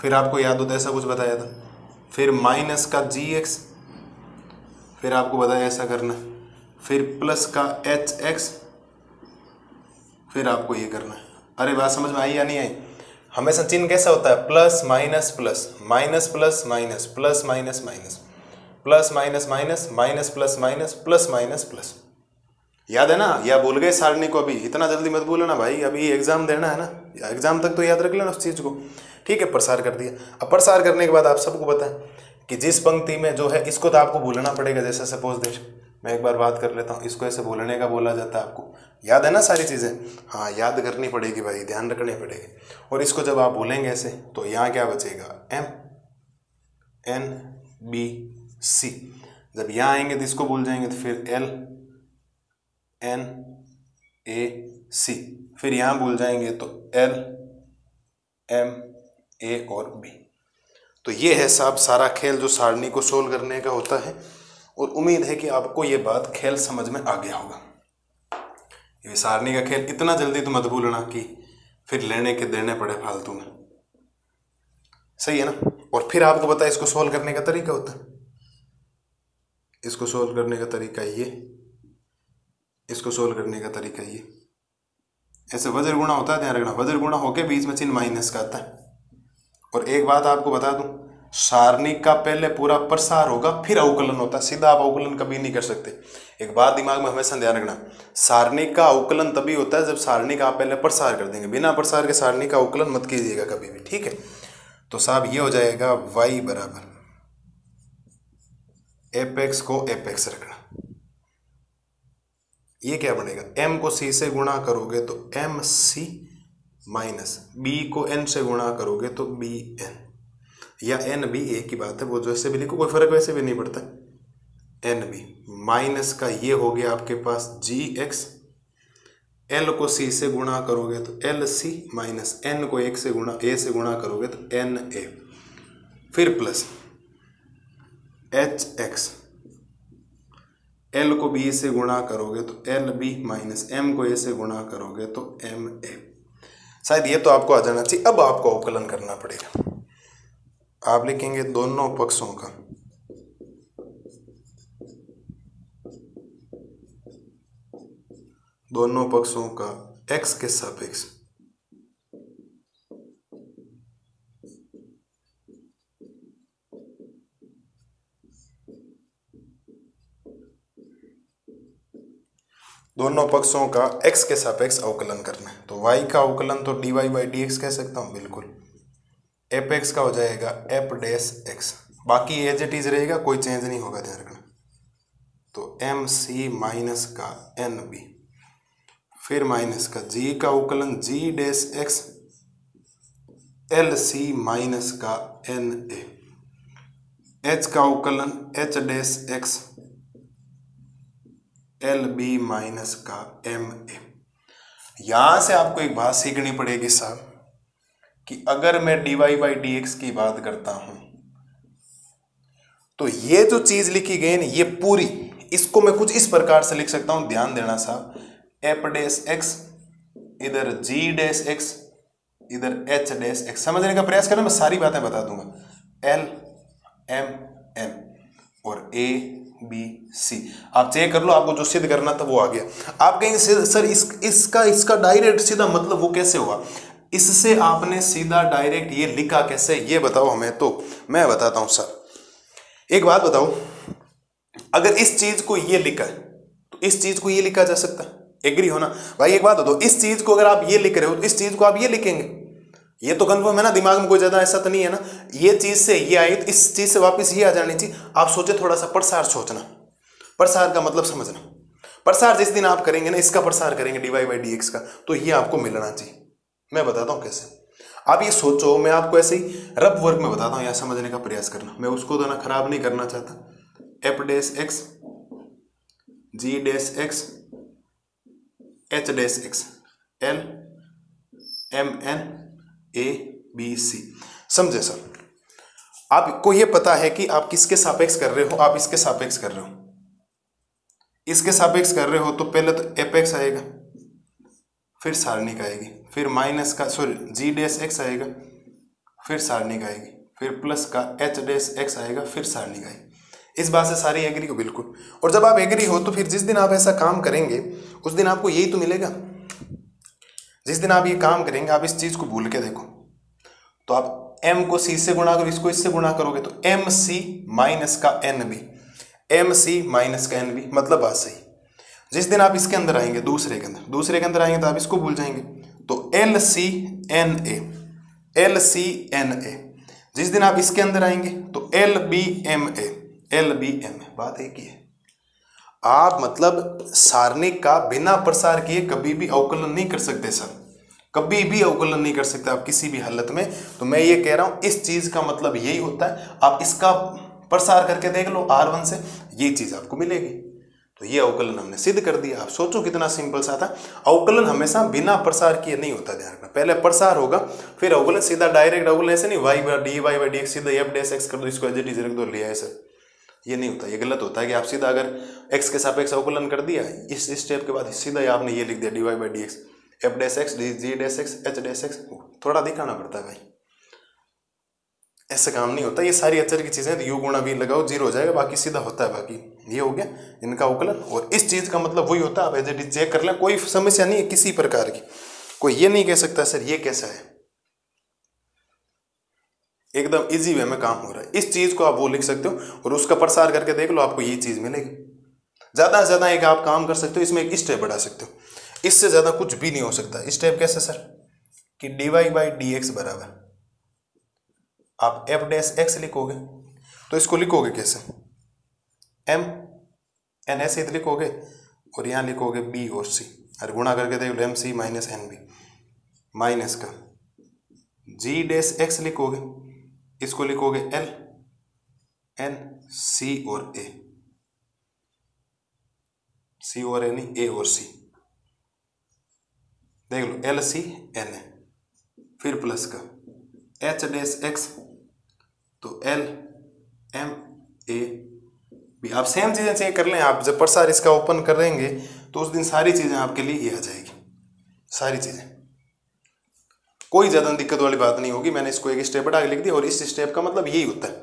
फिर आपको याद होता है ऐसा कुछ बताया था, फिर माइनस का जी एक्स, फिर आपको बताया ऐसा करना, फिर प्लस का एच एक्स, फिर आपको ये करना है। अरे बात समझ में आई या नहीं आई? हमेशा चिन्ह कैसा होता है, plus minus plus, minus plus minus, plus minus minus, plus minus minus, minus plus minus, plus minus plus. याद है ना, या भूल गए सारणी को? अभी इतना जल्दी मत भूलो ना भाई, अभी एग्जाम देना है ना, एग्जाम तक तो याद रख लेना उस चीज को। ठीक है, प्रसार कर दिया। अब प्रसार करने के बाद आप सबको पता है कि जिस पंक्ति में जो है इसको तो आपको भूलना पड़ेगा। जैसे सपोज दैट मैं एक बार बात कर लेता हूँ, इसको ऐसे भूलने का बोला जाता है, आपको याद है ना सारी चीज़ें? हाँ, याद करनी पड़ेगी भाई, ध्यान रखनी पड़ेगी। और इसको जब आप भूलेंगे ऐसे, तो यहाँ क्या बचेगा, एम एन बी सी। जब यहाँ आएंगे तो इसको भूल जाएंगे, तो फिर एल एन ए सी, फिर यहाँ भूल जाएंगे तो एल एम ए और बी। तो ये है साहब सारा खेल जो सारणी को सोल्व करने का होता है। और उम्मीद है कि आपको ये बात खेल समझ में आ गया होगा। ये सारणी का खेल इतना जल्दी तो मत भूलना कि फिर लेने के देने पड़े फालतू में। सही है ना? और फिर आपको पता है इसको सोल्व करने का तरीका होता है। इसको सोल्व करने का तरीका ये, इसको सोल्व करने का तरीका ये, ऐसे वज्र गुणा होता है, ध्यान रखना। वज्र गुणा होके बीच में चिन्ह माइनस का आता है। और एक बात आपको बता दूं, सारणी का पहले पूरा प्रसार होगा, फिर अवकलन होता है। सीधा आप अवकलन कभी नहीं कर सकते। एक बात दिमाग में हमेशा ध्यान रखना, सारणी का अवकलन तभी होता है जब सारणी का आप पहले प्रसार कर देंगे। बिना प्रसार के सारणी का अवकलन मत कीजिएगा कभी भी, ठीक है? तो साहब ये हो जाएगा y बराबर एपेक्स को एपेक्स रखना। ये क्या बनेगा, m को c से गुणा करोगे तो एम सी माइनस b को n से गुणा करोगे तो बी एन, या एन बी एक ही बात है, वो जैसे भी लिखो कोई फर्क वैसे भी नहीं पड़ता। एन बी माइनस का ये हो गया आपके पास जी एक्स, एल को सी से गुणा करोगे तो एल सी माइनस एन को एक से गुणा ए से गुणा करोगे तो एन ए, फिर प्लस एच एक्स, एल को बी से गुणा करोगे तो एल बी माइनस एम को ए से गुणा करोगे तो एम ए। शायद ये तो आपको आ जाना चाहिए। अब आपको अवकलन करना पड़ेगा। आप लिखेंगे दोनों पक्षों का x के सापेक्ष x के सापेक्ष अवकलन करना है। तो y का अवकलन तो dy बाई डी एक्स कह सकता हूँ, बिल्कुल। एफ एक्स का हो जाएगा एफ डैश एक्स, बाकी एज इट इज रहेगा, कोई चेंज नहीं होगा, ध्यान रखना। तो एम सी माइनस का एन बी, फिर माइनस का जी का अवकलन G dash x, L C minus का एन ए, एच का अवकलन H dash x, L B minus का एम ए। यहां से आपको एक बात सीखनी पड़ेगी साहब कि अगर मैं dy बाई डी एक्स की बात करता हूं तो ये जो चीज लिखी गई है ये पूरी, इसको मैं कुछ इस प्रकार से लिख सकता हूं, ध्यान देना साहब। एफ डैश एक्स, इधर जी डैश एक्स, इधर एच डैश एक्स। समझने का प्रयास करना, मैं सारी बातें बता दूंगा। एल एम एन और ए बी सी। आप चेक कर लो, आपको जो सिद्ध करना था वो आ गया। आप कहेंगे सर इसका डायरेक्ट सीधा मतलब वो कैसे हुआ, इससे आपने सीधा डायरेक्ट ये लिखा कैसे, ये बताओ हमें। तो मैं बताता हूं सर, एक बात बताओ, अगर इस चीज को ये लिखा है तो इस चीज को ये लिखा जा सकता है, एग्री हो ना भाई? एक बात बताओ, इस चीज को अगर आप ये लिख रहे हो तो इस चीज को आप ये लिखेंगे, ये तो कंफर्म है ना? दिमाग में कोई ज्यादा ऐसा तो नहीं है ना? ये चीज से ये आई तो इस चीज से वापस ये आ जानी चाहिए। आप सोचे थोड़ा सा प्रसार सोचना, प्रसार का मतलब समझना। प्रसार जिस दिन आप करेंगे ना, इसका प्रसार करेंगे dy बाई डी एक्स का, तो ये आपको मिलना चाहिए। मैं बताता हूं कैसे। आप ये सोचो, मैं आपको ऐसे ही रफ वर्क में बताता हूं, यहां समझने का प्रयास करना। मैं उसको तो ना खराब नहीं करना चाहता। F dash x, g dash x, h dash x, l m n a b c. समझे सर? आपको ये पता है कि आप किसके सापेक्ष कर रहे हो, आप इसके सापेक्ष कर रहे हो, इसके सापेक्ष कर रहे हो, तो पहले तो एफ एक्स आएगा, फिर सारणिक आएगी, फिर माइनस का जी डैश एक्स आएगा, फिर सारणिक आएगी, फिर प्लस का एच डैश एक्स आएगा, फिर सारणिक आएगी। इस बात से सारी एग्री हो बिल्कुल। और जब आप एग्री हो तो फिर जिस दिन आप ऐसा काम करेंगे उस दिन आपको यही तो मिलेगा। जिस दिन आप ये काम करेंगे आप इस चीज को भूल के देखो, तो आप m को c से गुणा करो, इसको इससे गुणा करोगे तो एम सी माइनस का एन बी, एम सी माइनस का एन बी, मतलब बात सही। जिस दिन आप इसके अंदर आएंगे, दूसरे के अंदर आएंगे तो आप इसको भूल जाएंगे, तो l c n a, l c n a. जिस दिन आप इसके अंदर आएंगे तो l b m a, l b m a. बात एक ही है। आप मतलब सारणिक का बिना प्रसार किए कभी भी अवकलन नहीं कर सकते सर, कभी भी अवकलन नहीं कर सकते आप किसी भी हालत में। तो मैं ये कह रहा हूं इस चीज का मतलब यही होता है, आप इसका प्रसार करके देख लो R1 से, ये चीज आपको मिलेगी। तो ये अवकलन हमने सिद्ध कर दिया। आप सोचो कितना सिंपल सा था। अवकलन हमेशा बिना प्रसार किए नहीं होता, ध्यान रखना। पहले प्रसार होगा फिर अवकलन, सीधा डायरेक्ट अवकलन ऐसे नहीं वाई बाई डी एक्स सीधा एफ डैश एक्स कर दो, इसको एज इट इज रख दो, लिया है सर, ये नहीं होता। ये गलत होता है कि आप सीधा अगर x के सापेक्ष अवकलन कर दिया, इस स्टेप के बाद सीधा ही आपने ये लिख दिया d y by d x f dash x g dash x h dash x. थोड़ा दिखाना पड़ता है भाई, ऐसे काम नहीं होता। ये सारी अचर की चीजें तो यू गुणा वी लगाओ, जीरो हो जाएगा, बाकी सीधा होता है। बाकी ये हो गया इनका अवकलन। और इस चीज का मतलब वही होता है, आप एज इट इज चेक कर लें, कोई समस्या नहीं है किसी प्रकार की। कोई ये नहीं कह सकता सर ये कैसा है, एकदम इजी वे में काम हो रहा है। इस चीज को आप वो लिख सकते हो और उसका प्रसार करके देख लो, आपको ये चीज मिलेगी। ज्यादा से ज्यादा एक आप काम कर सकते हो, इसमें एक स्टेप बढ़ा सकते हो, इससे ज्यादा कुछ भी नहीं हो सकता। स्टेप कैसे सर, कि d y by d x बराबर आप एफ डैश एक्स लिखोगे, तो इसको लिखोगे कैसे, एम एन ऐसे ही लिखोगे और यहां लिखोगे बी और सी, और गुणा करके देख लो एम सी माइनस एन बी, माइनस का जी डैश एक्स लिखोगे, इसको लिखोगे एल एन सी और ए, सी और ए नहीं, ए और सी, देख लो एल सी एन ए, फिर प्लस का एच डैश एक्स, तो एल एम ए बी। आप सेम चीजें चेक कर लें। आप जब प्रसार इसका ओपन करेंगे तो उस दिन सारी चीजें आपके लिए ये आ जाएगी, सारी चीजें, कोई ज्यादा दिक्कत वाली बात नहीं होगी। मैंने इसको एक स्टेप बढ़ा के लिख दिया, और इस स्टेप का मतलब यही होता है,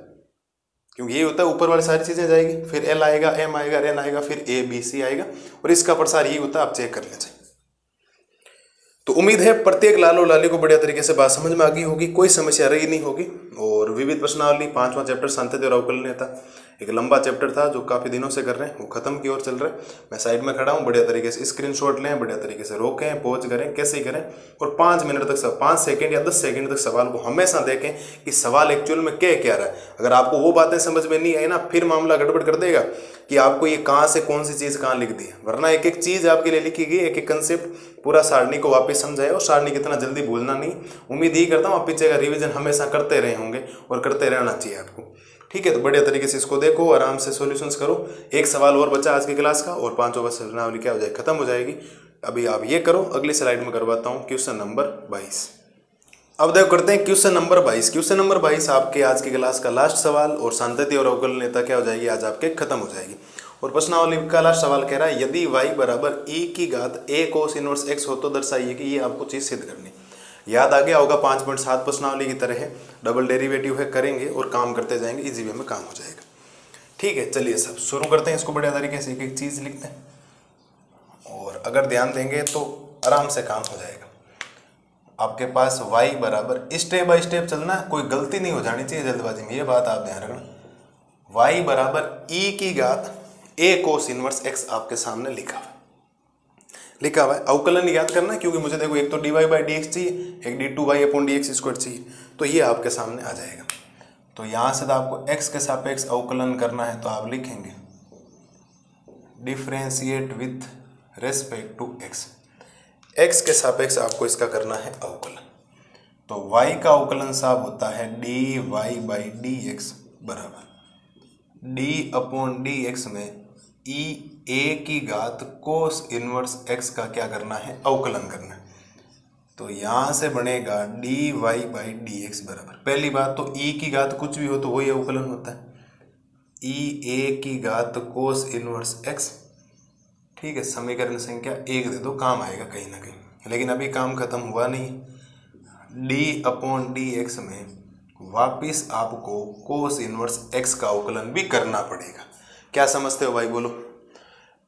क्योंकि यही होता है ऊपर वाली सारी चीजें जाएगी, फिर एल आएगा, एम आएगा, एन आएगा, फिर ए बी सी आएगा, और इसका प्रसार यही होता है। आप चेक कर लें। तो उम्मीद है प्रत्येक लालो लाली को बढ़िया तरीके से बात समझ में आ गई होगी, कोई समस्या रही नहीं होगी। और विविध प्रश्नावली 5वां चैप्टर सांतत्य और अवकलनीय था, एक लंबा चैप्टर था जो काफी दिनों से कर रहे हैं, वो खत्म की ओर चल रहा है। मैं साइड में खड़ा हूँ, बढ़िया तरीके से स्क्रीनशॉट लें, बढ़िया तरीके से रोकें, पॉज करें, कैसे ही करें, और 5 मिनट तक 5 सेकंड या 10 सेकंड तक सवाल को हमेशा देखें कि सवाल एक्चुअल में क्या रहा है। अगर आपको वो बातें समझ में नहीं आई ना, फिर मामला गड़बड़ कर देगा कि आपको ये कहाँ से कौन सी चीज कहाँ लिख दी है। वरना एक एक चीज आपके लिए लिखी गई, एक एक कंसेप्ट, पूरा सारणी को वापस समझाए, और सारणी कितना जल्दी भूलना नहीं। उम्मीद ही करता हूँ आप पीछे का रिवीजन हमेशा करते रहे होंगे और करते रहना चाहिए आपको। ठीक है, तो बढ़िया तरीके से इसको देखो, आराम से सॉल्यूशंस करो। एक सवाल और बचा आज की क्लास का, और 5 प्रश्नावली क्या हो जाएगी, खत्म हो जाएगी। अभी आप ये करो, अगली स्लाइड में करवाता हूँ क्वेश्चन नंबर 22। अब देखो करते हैं क्वेश्चन नंबर 22। क्वेश्चन नंबर 22 आपके आज की क्लास का लास्ट सवाल, और सांतत्य और अवकलनीयता क्या हो जाएगी आज आपके खत्म हो जाएगी। और प्रश्नावली का लास्ट सवाल कह रहा है यदि y बराबर e की घात a cos इनवर्स x हो तो दर्शाइए कि ये आपको चीज सिद्ध करनी। याद आ गया होगा, 5.7 प्रश्नावली की तरह है, डबल डेरिवेटिव है, करेंगे और काम करते जाएंगे, इजी वे में काम हो जाएगा। ठीक है, चलिए सब शुरू करते हैं इसको बढ़िया तरीके से, एक एक चीज लिखते हैं, और अगर ध्यान देंगे तो आराम से काम हो जाएगा। आपके पास y बराबर, स्टेप बाय स्टेप चलना, कोई गलती नहीं हो जानी चाहिए जल्दबाजी में, ये बात आप ध्यान रखना। y बराबर e की घात a cos इनवर्स x आपके सामने लिखा हुआ है। अवकलन याद करना है, क्योंकि मुझे देखो एक तो dy बाई डी एक्स चाहिए, एक d2y upon d x square चाहिए, तो ये आपके सामने आ जाएगा। तो यहां से तो आपको x के सापेक्ष अवकलन करना है, तो आप लिखेंगे differentiate with respect to x। x के सापेक्ष आपको इसका करना है अवकलन। तो y का अवकलन साहब होता है dy बाई डी एक्स बराबर d अपॉन डी एक्स में e a की घात कोस इनवर्स x का क्या करना है, अवकलन करना है। तो यहां से बनेगा dy बाई डी एक्स बराबर, पहली बात तो e की घात कुछ भी हो तो वही अवकलन होता है, e a की घात कोस इनवर्स x। ठीक है, समीकरण संख्या 1 दे दो, काम आएगा कहीं ना कहीं, लेकिन अभी काम खत्म हुआ नहीं। d अपॉन डी एक्स में वापिस आपको कोस इनवर्स एक्स का अवकलन भी करना पड़ेगा। क्या समझते हो भाई, बोलो।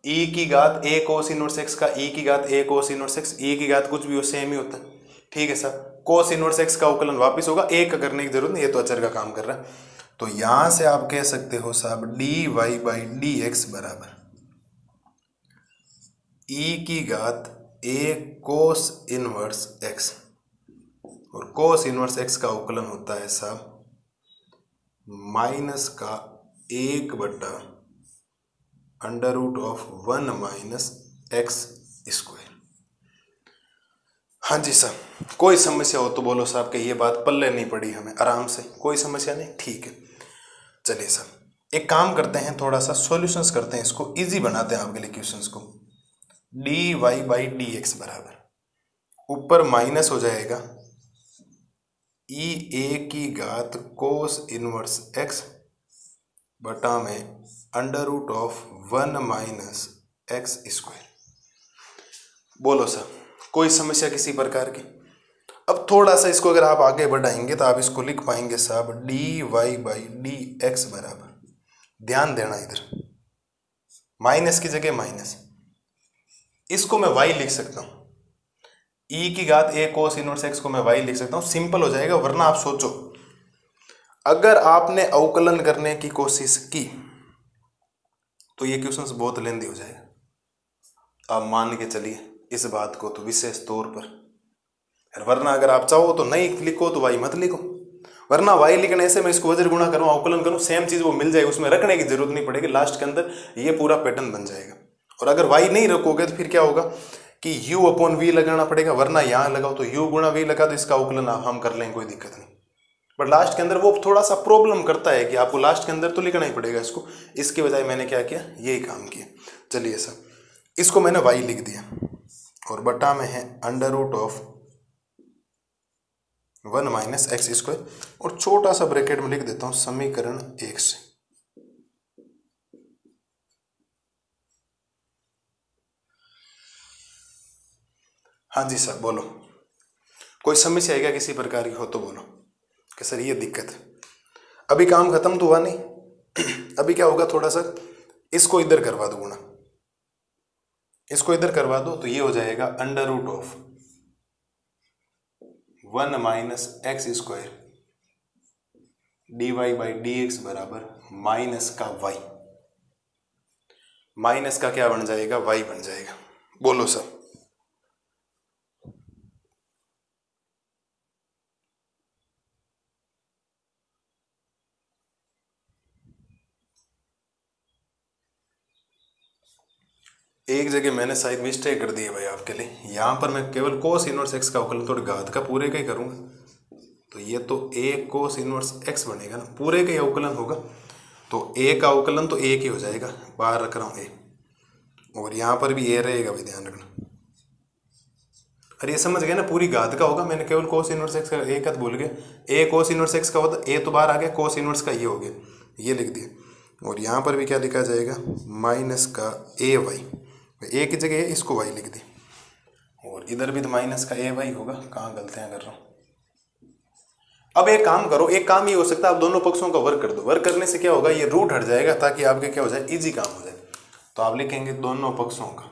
ई की घात ए कोस इनवर्स एक्स का ई की घात ए कोस इनवर्स एक्स, ई की घात कुछ भी हो सेम ही होता है, ठीक है सर। कोस इनवर्स एक्स का अवकलन वापिस होगा, ए का करने की जरूरत नहीं, ये तो अचर का काम कर रहा है। तो यहां से आप कह सकते हो साहब d y by d x बराबर ई की घात ए कोस इनवर्स एक्स, और कोस इनवर्स एक्स का अवकलन होता है साहब माइनस का 1 under root of 1 minus x square. हाँ जी सर, कोई समस्या हो तो बोलो साहब कि ये बात पल्ले नहीं पड़ी हमें, आराम से, कोई समस्या नहीं, ठीक है। चलिए सर एक काम करते हैं, थोड़ा सा सॉल्यूशंस करते हैं, इसको इजी बनाते हैं आपके लिए क्वेश्चंस को। D y by d x बराबर ऊपर माइनस हो जाएगा ई ए की घात कोस इनवर्स एक्स बटा में under root of 1 minus x square. बोलो सर कोई समस्या किसी प्रकार की। अब थोड़ा सा इसको अगर आप आगे बढ़ाएंगे तो आप इसको लिख पाएंगे साहब d y by d x बराबर, ध्यान देना इधर माइनस की जगह माइनस, इसको मैं वाई लिख सकता हूं, ई की घात ए कोस इनवर्स एक्स को मैं वाई लिख सकता हूं, सिंपल हो जाएगा। वरना आप सोचो अगर आपने अवकलन करने की कोशिश की तो ये क्वेश्चन बहुत लेंदी हो जाएगा, आप मान के चलिए इस बात को तो विशेष तौर पर। वरना अगर आप चाहो तो नहीं लिखो तो वाई मत लिखो, वरना वाई लिखने से मैं इसको वज्र गुणा करूं अवकलन करूं सेम चीज वो मिल जाएगी, उसमें रखने की जरूरत नहीं पड़ेगी, लास्ट के अंदर ये पूरा पैटर्न बन जाएगा। और अगर वाई नहीं रखोगे तो फिर क्या होगा कि u अपॉन वी लगाना पड़ेगा, वरना यहां लगाओ तो u गुणा वी लगा तो इसका अवकलन हम कर लेंगे, कोई दिक्कत नहीं। बट लास्ट के अंदर वो थोड़ा सा प्रॉब्लम करता है कि आपको लास्ट के अंदर तो लिखना ही पड़ेगा इसको, इसके बजाय मैंने क्या किया, यही काम किया। चलिए सर इसको मैंने y लिख दिया और बटा में है under root of 1 minus x square, और छोटा सा ब्रैकेट में लिख देता हूं समीकरण 1 से। हाँ जी सर बोलो, कोई समस्या है क्या किसी प्रकार की हो तो बोलो कि सर ये दिक्कत है। अभी काम खत्म तो हुआ नहीं अभी क्या होगा, थोड़ा सा इसको इधर करवा दो गुणा, इसको इधर करवा दो तो ये हो जाएगा under root of 1 minus x square d y by d x बराबर माइनस का वाई, माइनस का क्या बन जाएगा, वाई बन जाएगा। बोलो सर एक जगह मैंने शायद मिस्टेक कर दी है भाई आपके लिए, यहां पर मैं केवल कोस इनवर्स एक्स का अवकलन थोड़ी घात का पूरे का ही करूंगा, तो ये तो ए कोस इनवर्स एक्स बनेगा ना, पूरे का ही अवकलन होगा, तो ए का अवकलन तो एक ही हो जाएगा, बाहर रख रहा हूं ए, और यहां पर भी ए रहेगा भाई, ध्यान रखना। अरे ये समझ गए ना, पूरी घात का होगा, मैंने केवल कोस इनवर्स एक्स का एक भूल गया, ए कोस इनवर्स एक्स का होता, ए तो बाहर आ गया, कोस इनवर्स का ये हो गया, ये लिख दिया, और यहाँ पर भी क्या लिखा जाएगा माइनस का ए वाई, ए की जगह इसको वाई लिख दी, और इधर भी तो माइनस का ए वाई होगा, कहाँ गलतियाँ कर रहा हूँ। अब एक काम करो, एक काम ये हो सकता है आप दोनों पक्षों का वर्क कर दो, वर्क करने से क्या होगा ये रूट हट जाएगा, ताकि आपके क्या हो जाए इजी काम हो जाए। तो आप लिखेंगे दोनों पक्षों का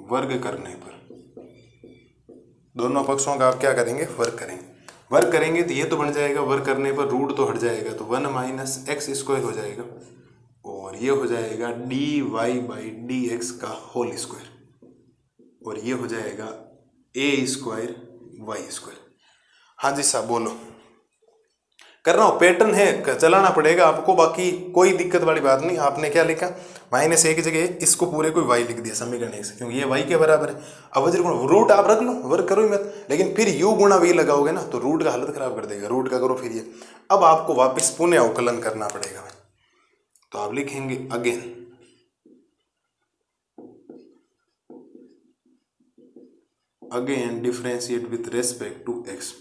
वर्ग करने पर, दोनों पक्षों का आप क्या करेंगे, वर्क करेंगे, वर्क करेंगे तो ये तो बन जाएगा, वर्क करने पर रूट तो हट जाएगा, तो 1 माइनस एक्स स्क्वायर हो जाएगा, और ये हो जाएगा d y by d x का होल स्क्वायर, और ये हो जाएगा ए स्क्वायर वाई स्क्वायर। हाँ जी साहब बोलो, कर रहा हूँ, पैटर्न है, चलाना पड़ेगा आपको, बाकी कोई दिक्कत वाली बात नहीं। आपने क्या लिखा, माइनस ए की जगह इसको पूरे को वाई लिख दिया समीकरण 1 से, क्योंकि ये वाई के बराबर है। अब वज्र गुण रूट आप रख लो, वर्क करो ही मत, लेकिन फिर यू गुणा वी लगाओगे ना तो रूट का हालत खराब कर देगा, रूट का करो फिर ये। अब आपको वापस पुनः अवकलन करना पड़ेगा, तो आप लिखेंगे again differentiate with respect to x,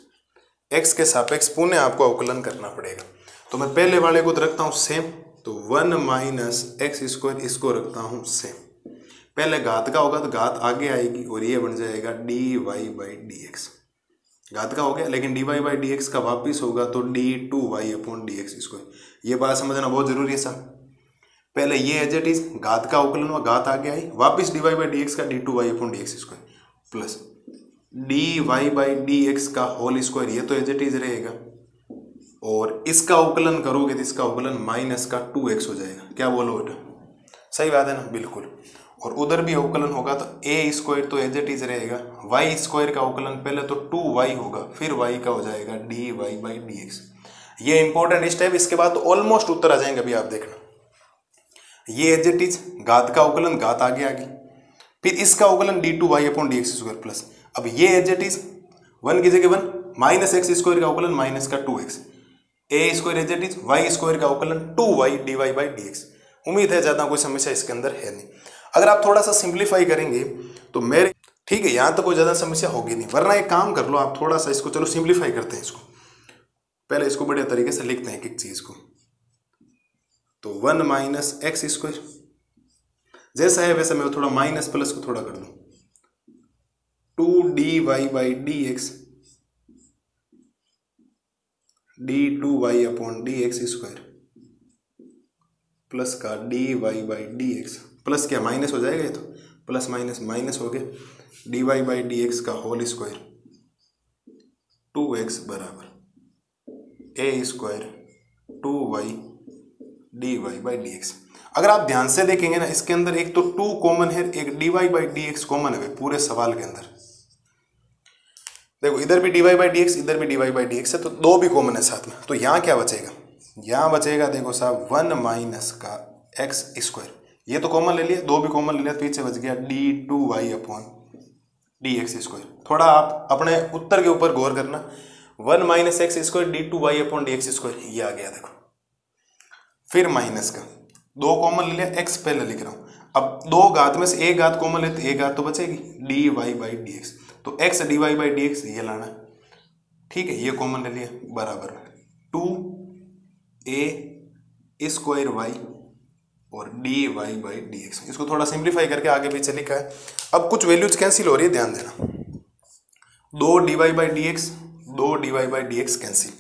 x के सापेक्ष पुनः आपको अवकलन करना पड़ेगा। तो मैं पहले वाले को तो रखता हूं सेम, तो 1 माइनस एक्स स्क्वायर इसको रखता हूं सेम, पहले घात का होगा तो घात आगे आएगी और ये बन जाएगा dy बाई डी एक्स। घात का हो गया, लेकिन dy बाई डी एक्स का वापिस होगा तो d2y upon d x square. ये बात समझना बहुत जरूरी है साहब। पहले ये एज इट इज घात का अवकलन हुआ, घात आगे आई, वापिस dy बाई डी एक्स का d2y upon d x square plus dy by d x का होल स्क्वायर, ये तो एज इट इज रहेगा, और इसका अवकलन करोगे तो इसका अवकलन माइनस का 2x हो जाएगा। क्या बोलो बेटा, सही बात है ना, बिल्कुल। और उधर भी अवकलन होगा तो ए स्क्वायर तो एज इट इज रहेगा, वाई स्क्वायर का अवकलन पहले तो 2y होगा, फिर y का हो जाएगा dy बाई डी एक्स। ये इंपॉर्टेंट स्टेप, इसके बाद तो ऑलमोस्ट उत्तर आ जाएंगे। अभी आप देखना, ये एज इट इज घात का अवकलन, घात आगे आ गई, फिर इसका अवकलन d2y upon d x square plus, अब ये एज इट इज 1 की जगह 1, माइनस एक्स स्क्वायर का अवकलन माइनस का 2x, a square as it is y square का अवकलन 2y dy by d x. उम्मीद है ज्यादा कोई समस्या इसके अंदर है नहीं। अगर आप थोड़ा सा सिंप्लीफाई करेंगे तो मेरे ठीक है, यहां तो कोई ज्यादा समस्या होगी नहीं, वरना एक काम कर लो आप थोड़ा सा इसको, चलो सिंप्लीफाई करते हैं इसको, पहले इसको बढ़िया तरीके से लिखते हैं एक चीज को। तो 1 माइनस एक्स स्क्वायर जैसा है वैसा मैं थोड़ा माइनस प्लस को थोड़ा कर दूं, 2dy by d x d2y upon d x square plus का dy by d x, plus क्या माइनस हो जाएगा, ये तो प्लस माइनस माइनस हो गया, dy बाई डी एक्स का होल स्क्वायर 2x बराबर a square 2y dy by d x. अगर आप ध्यान से देखेंगे ना, इसके अंदर एक तो 2 कॉमन है, एक dy by d x common है पूरे सवाल के अंदर। देखो इधर भी dy बाई डी एक्स, इधर भी dy बाई डी एक्स है, तो 2 भी कॉमन है साथ में। तो यहाँ क्या बचेगा, यहाँ बचेगा देखो साहब 1 माइनस का एक्स स्क्वायर, ये तो कॉमन ले लिया, 2 भी कॉमन ले लिया, पीछे बच गया d2y upon d x square. थोड़ा आप अपने उत्तर के ऊपर गौर करना, 1 minus x square d2y upon d x square, ये आ गया देखो। फिर माइनस का 2 कॉमन ले लिया, x पहले लिख रहा हूँ, अब 2 घात में से एक घात कॉमन ले तो एक घात तो बचेगी, dy बाई डी एक्स, तो x dy by d x ये लाना, ठीक है, ये कॉमन ले लिया बराबर 2a स्क्वायर y और dy बाई डी एक्स। इसको थोड़ा सिंप्लीफाई करके आगे पीछे लिखा है। अब कुछ वैल्यूज कैंसिल हो रही है, ध्यान देना, 2 dy by d x, 2 dy by d x cancel,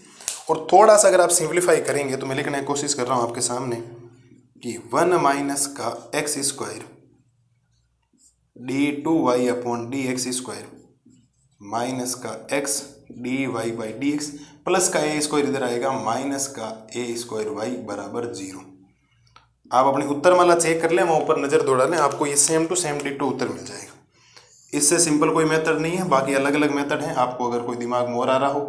और थोड़ा सा अगर आप सिंप्लीफाई करेंगे तो मैं लिखने की कोशिश कर रहा हूँ आपके सामने कि 1 माइनस का x square d2y upon d x square minus का x dy by d x plus का ए स्क्वायर इधर आएगा माइनस का ए स्क्वायर वाई बराबर 0। आप अपनी उत्तर माला चेक कर लें, वहाँ ऊपर नज़र दौड़ा लें, आपको ये सेम टू सेम डिटो उत्तर मिल जाएगा। इससे सिंपल कोई मेथड नहीं है, बाकी अलग अलग मेथड हैं। आपको अगर कोई दिमाग में और आ रहा हो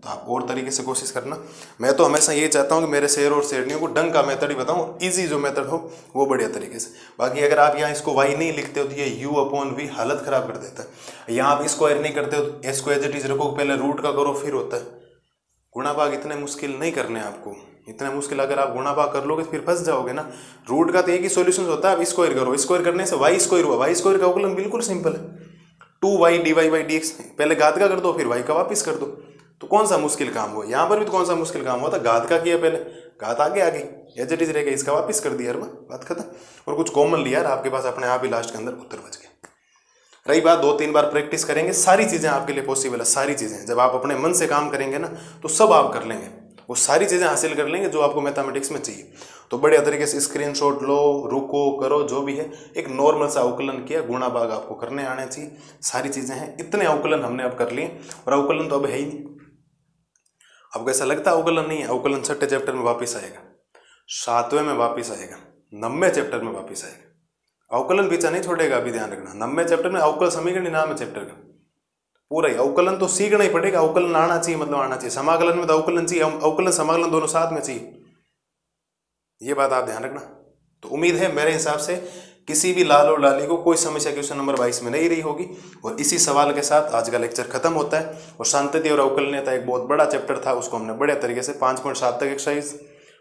तो आप और तरीके से कोशिश करना। मैं तो हमेशा ये चाहता हूँ कि मेरे शेर और शेरनियों को ढंग का मेथड ही बताऊँ, ईजी जो मेथड हो वो बढ़िया तरीके से। बाकी अगर आप यहाँ इसको वाई नहीं लिखते हो तो ये यू अपॉन वी हालत खराब कर देता है। यहाँ आप स्क्वायर नहीं करते हो तो इसको एज इट इज रखो, पहले रूट का करो फिर होता है। गुणा भाग इतने मुश्किल नहीं करने आपको, इतने मुश्किल अगर आप गुणा भाग कर लोगे तो फिर फंस जाओगे ना। रूट का तो एक ही सॉल्यूशन होता है, आप स्क्वायर करो, स्क्वायर करने से वाई स्क्वायर हुआ, वाई स्क्वायर का अवकलन बिल्कुल सिंपल है, 2y dy by d x. पहले घात का कर दो फिर y का वापिस कर दो, तो कौन सा मुश्किल काम हुआ। यहाँ पर भी तो कौन सा मुश्किल काम हुआ था, घात का किया पहले, घात आगे आ गई, एज इट इज रहेगा, इसका वापिस कर दिया, बात खत्म। और कुछ कॉमन लिया आपके पास, अपने आप ही लास्ट के अंदर उत्तर बच गया। रही बात 2-3 बार प्रैक्टिस करेंगे, सारी चीजें आपके लिए पॉसिबल है। सारी चीजें जब आप अपने मन से काम करेंगे ना तो सब आप कर लेंगे, वो सारी चीजें हासिल कर लेंगे जो आपको मैथमेटिक्स में चाहिए। तो बढ़िया तरीके से स्क्रीनशॉट लो, रुको, करो, जो भी है। एक नॉर्मल सा अवकलन किया, गुणा भाग आपको करने आने चाहिए, सारी चीजें हैं। इतने अवकलन हमने अब कर लिए, और अवकलन तो अब है ही नहीं। अब कैसा लगता है अवकलन नहीं है, अवकलन 6ठे चैप्टर में वापिस आएगा, 7वें में वापिस आएगा, 90वें चैप्टर में वापिस आएगा। अवकलन पीछा नहीं छोड़ेगा, अभी ध्यान रखना। 90वें चैप्टर में अवकल समीकरण नाम है चैप्टर का पूरा ही। अवकलन तो सीखना ही पड़ेगा, अवकलन आना चाहिए, मतलब आना चाहिए। समाकलन में तो अवकलन चाहिए, अवकलन समाकलन दोनों साथ में चाहिए, ये बात आप ध्यान रखना। तो उम्मीद है मेरे हिसाब से किसी भी लाल और लाली को कोई समस्या क्वेश्चन नंबर 22 में नहीं रही होगी। और इसी सवाल के साथ आज का लेक्चर खत्म होता है। और शांति और अवकलनीयता एक बहुत बड़ा चैप्टर था, उसको हमने बढ़िया तरीके से 5.7 तक एक्सरसाइज,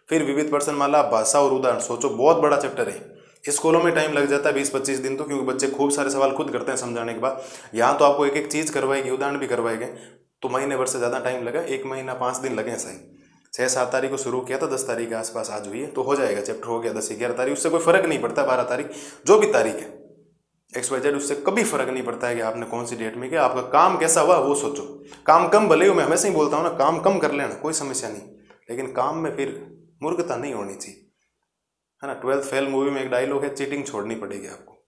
फिर विविध पर्सनमाला, भाषा और उदाहरण। सोचो बहुत बड़ा चैप्टर है। स्कूलों में टाइम लग जाता है 20-25 दिन, तो क्योंकि बच्चे खूब सारे सवाल खुद करते हैं समझाने के बाद। यहाँ तो आपको एक एक चीज़ करवाएगी, उदाहरण भी करवाएंगे, तो महीने भर से ज़्यादा टाइम लगा, 1 महीना 5 दिन लगे। सही 6-7 तारीख को शुरू किया था, 10 तारीख के आसपास आज हुई है, तो हो जाएगा चैप्टर, हो गया 10-11 तारीख, उससे कोई फर्क नहीं पड़ता, 12 तारीख जो भी तारीख है। XYZ उससे कभी फर्क नहीं पड़ता है कि आपने कौन सी डेट में किया, आपका काम कैसा हुआ वो सोचो। काम कम भले हो, मैं हमेशा ही बोलता हूँ ना, काम कम कर लेना कोई समस्या नहीं, लेकिन काम में फिर मूर्खता नहीं होनी चाहिए, है ना। 12th फेल मूवी में एक डायलॉग है, चीटिंग छोड़नी पड़ेगी आपको।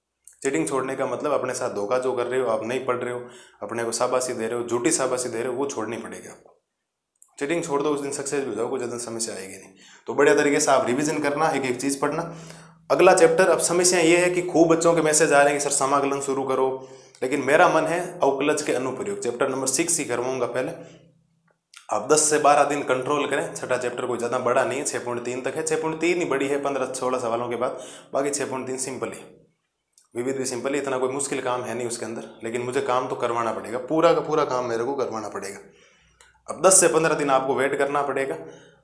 चीटिंग छोड़ने का मतलब अपने साथ धोखा जो कर रहे हो, आप नहीं पढ़ रहे हो, अपने को शाबाशी दे रहे हो, झूठी शाबाशी दे रहे हो, वो छोड़नी पड़ेगी आपको। चीटिंग छोड़ दो, उस दिन सक्सेस भी हो जाओ, कोई ज़्यादा समस्या आएगी नहीं। तो बढ़िया तरीके से आप रिवीजन करना, एक एक चीज़ पढ़ना। अगला चैप्टर, अब समस्या ये है कि खूब बच्चों के मैसेज आ रहे हैं कि सर समाकलन शुरू करो, लेकिन मेरा मन है अवकलज के अनुप्रयोग चैप्टर नंबर 6 ही करवाऊंगा पहले। आप 10 से 12 दिन कंट्रोल करें, छठा चैप्टर कोई ज़्यादा बड़ा नहीं है, 6.3 तक है, 6.3 ही बड़ी है 15-16 सवालों के बाद, बाकी 6.3 सिंपल ही, विविध भी सिंपल ही, इतना कोई मुश्किल काम है नहीं उसके अंदर, लेकिन मुझे काम तो करवाना पड़ेगा, पूरा का पूरा काम मेरे को करवाना पड़ेगा। अब 10 से 15 दिन आपको वेट करना पड़ेगा।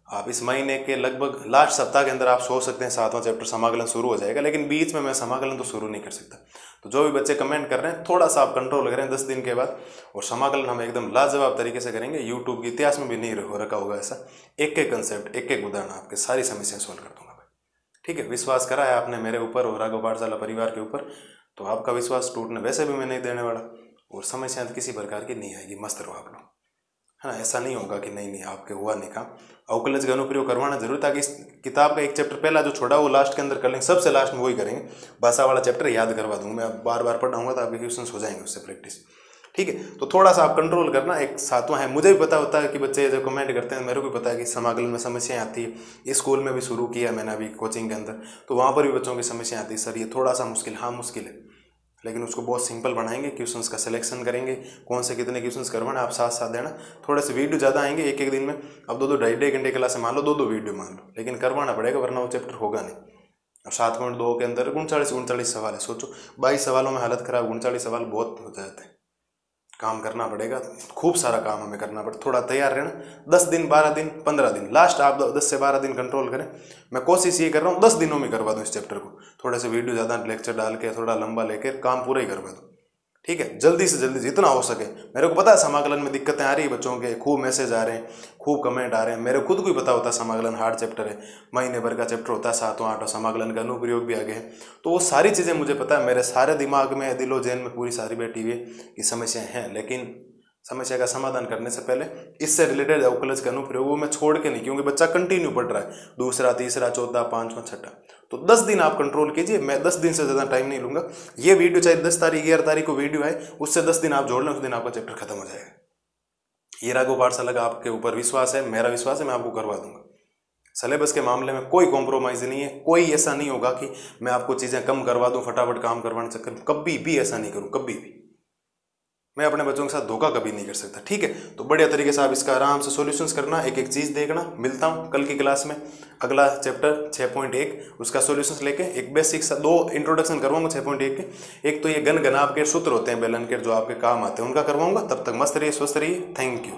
आप इस महीने के लगभग लास्ट सप्ताह के अंदर आप सोच सकते हैं 7वां चैप्टर समाकलन शुरू हो जाएगा, लेकिन बीच में मैं समाकलन तो शुरू नहीं कर सकता। तो जो भी बच्चे कमेंट कर रहे हैं, थोड़ा सा आप कंट्रोल करें 10 दिन के बाद, और समाकलन हम एकदम लाजवाब तरीके से करेंगे। यूट्यूब के इतिहास में भी नहीं रखा होगा ऐसा, एक एक कंसेप्ट, एक एक उदाहरण आपके सारी समस्याएं सोल्व कर दूंगा भाई, ठीक है। विश्वास करा है आपने मेरे ऊपर और राघव पाठशाला परिवार के ऊपर, तो आपका विश्वास टूटने वैसे भी मैं नहीं देने वाला, और समस्याएं किसी प्रकार की नहीं आएगी। मस्त रहो आप लोग, है ना। ऐसा नहीं होगा कि नहीं आपके हुआ नहीं काम। अवकलज का अनुप्रयोग करवाना जरूर, ताकि इस किताब का एक चैप्टर पहला जो छोड़ा वो लास्ट के अंदर कर लेंगे, सबसे लास्ट में वही करेंगे। भाषा वाला चैप्टर याद करवा दूंगा मैं, बार बार पढ़ाऊंगा तो आपके क्वेश्चन हो जाएंगे उससे प्रैक्टिस, ठीक है। तो थोड़ा सा आप कंट्रोल करना। एक 7वां है, मुझे भी पता होता है कि बच्चे जब कमेंट करते हैं, मेरे को भी पता है कि समाकलन में समस्याएं आती है। स्कूल में भी शुरू किया मैंने अभी कोचिंग के अंदर, तो वहाँ पर भी बच्चों की समस्याएं आती है, सर ये थोड़ा सा मुश्किल, हाँ मुश्किल है, लेकिन उसको बहुत सिंपल बनाएंगे। क्वेश्चंस का सिलेक्शन करेंगे, कौन से कितने क्वेश्चंस करवाना आप साथ साथ देना। थोड़े से वीडियो ज़्यादा आएंगे एक एक दिन में, अब 2-2 ढाई घंटे क्लास मान लो, 2-2 वीडियो मान लो, लेकिन करवाना पड़ेगा वरना वो चैप्टर होगा नहीं। अब 7.2 के अंदर 39 सवाल है, सोचो 22 सवालों में हालत खराब, 39 सवाल बहुत हो जाते हैं। काम करना पड़ेगा, खूब सारा काम हमें करना पड़ेगा, थोड़ा तैयार रहना। 10 दिन, 12 दिन, 15 दिन, लास्ट आप 10 से 12 दिन कंट्रोल करें। मैं कोशिश ये कर रहा हूँ 10 दिनों में करवा दूँ इस चैप्टर को, थोड़े से वीडियो ज़्यादा लेक्चर डाल के थोड़ा लंबा लेकर काम पूरा ही करवा दूँ, ठीक है। जल्दी से जल्दी जितना हो सके। मेरे को पता है समाकलन में दिक्कतें आ रही है बच्चों के, खूब मैसेज आ रहे हैं, खूब कमेंट आ रहे हैं, मेरे खुद को ही पता होता है समाकलन हार्ड चैप्टर है, महीने भर का चैप्टर होता है, 7वां 8वां समाकलन का अनुप्रयोग भी आगे है, तो वो सारी चीज़ें मुझे पता है, मेरे सारे दिमाग में, दिलो जहन में पूरी सारी बैठी हुई है कि समस्याएं हैं, लेकिन समस्या का समाधान करने से पहले इससे रिलेटेड अवकलज का अनुप्रयोग वो मैं छोड़ के नहीं, क्योंकि बच्चा कंटिन्यू पढ़ रहा है, दूसरा, तीसरा, चौथा, 5वां, 6ठा, तो 10 दिन आप कंट्रोल कीजिए। मैं 10 दिन से ज़्यादा टाइम नहीं लूंगा। ये वीडियो चाहे 10 तारीख 11 तारीख को वीडियो है, उससे 10 दिन आप जोड़ लें, उस दिन आपका चैप्टर खत्म हो जाएगा। ये राघव पाठशाला का आपके ऊपर विश्वास है, मेरा विश्वास है, मैं आपको करवा दूंगा। सिलेबस के मामले में कोई कॉम्प्रोमाइज़ नहीं है, कोई ऐसा नहीं होगा कि मैं आपको चीज़ें कम करवा दूँ फटाफट काम करवाने चक्कर में, कभी भी ऐसा नहीं करूँ, कभी भी। मैं अपने बच्चों के साथ धोखा कभी नहीं कर सकता, ठीक है। तो बढ़िया तरीके से आप इसका आराम से सॉल्यूशंस करना, एक एक चीज़ देखना। मिलता हूँ कल की क्लास में, अगला चैप्टर 6.1 उसका सॉल्यूशंस लेके, एक बेसिक 2 इंट्रोडक्शन करवाऊंगा 6.1 के। एक तो ये गण गणाप के सूत्र होते हैं बेलन के, जो आपके काम आते हैं, उनका करवाऊंगा। तब तक मस्त रहिए, स्वस्थ रहिए, थैंक यू।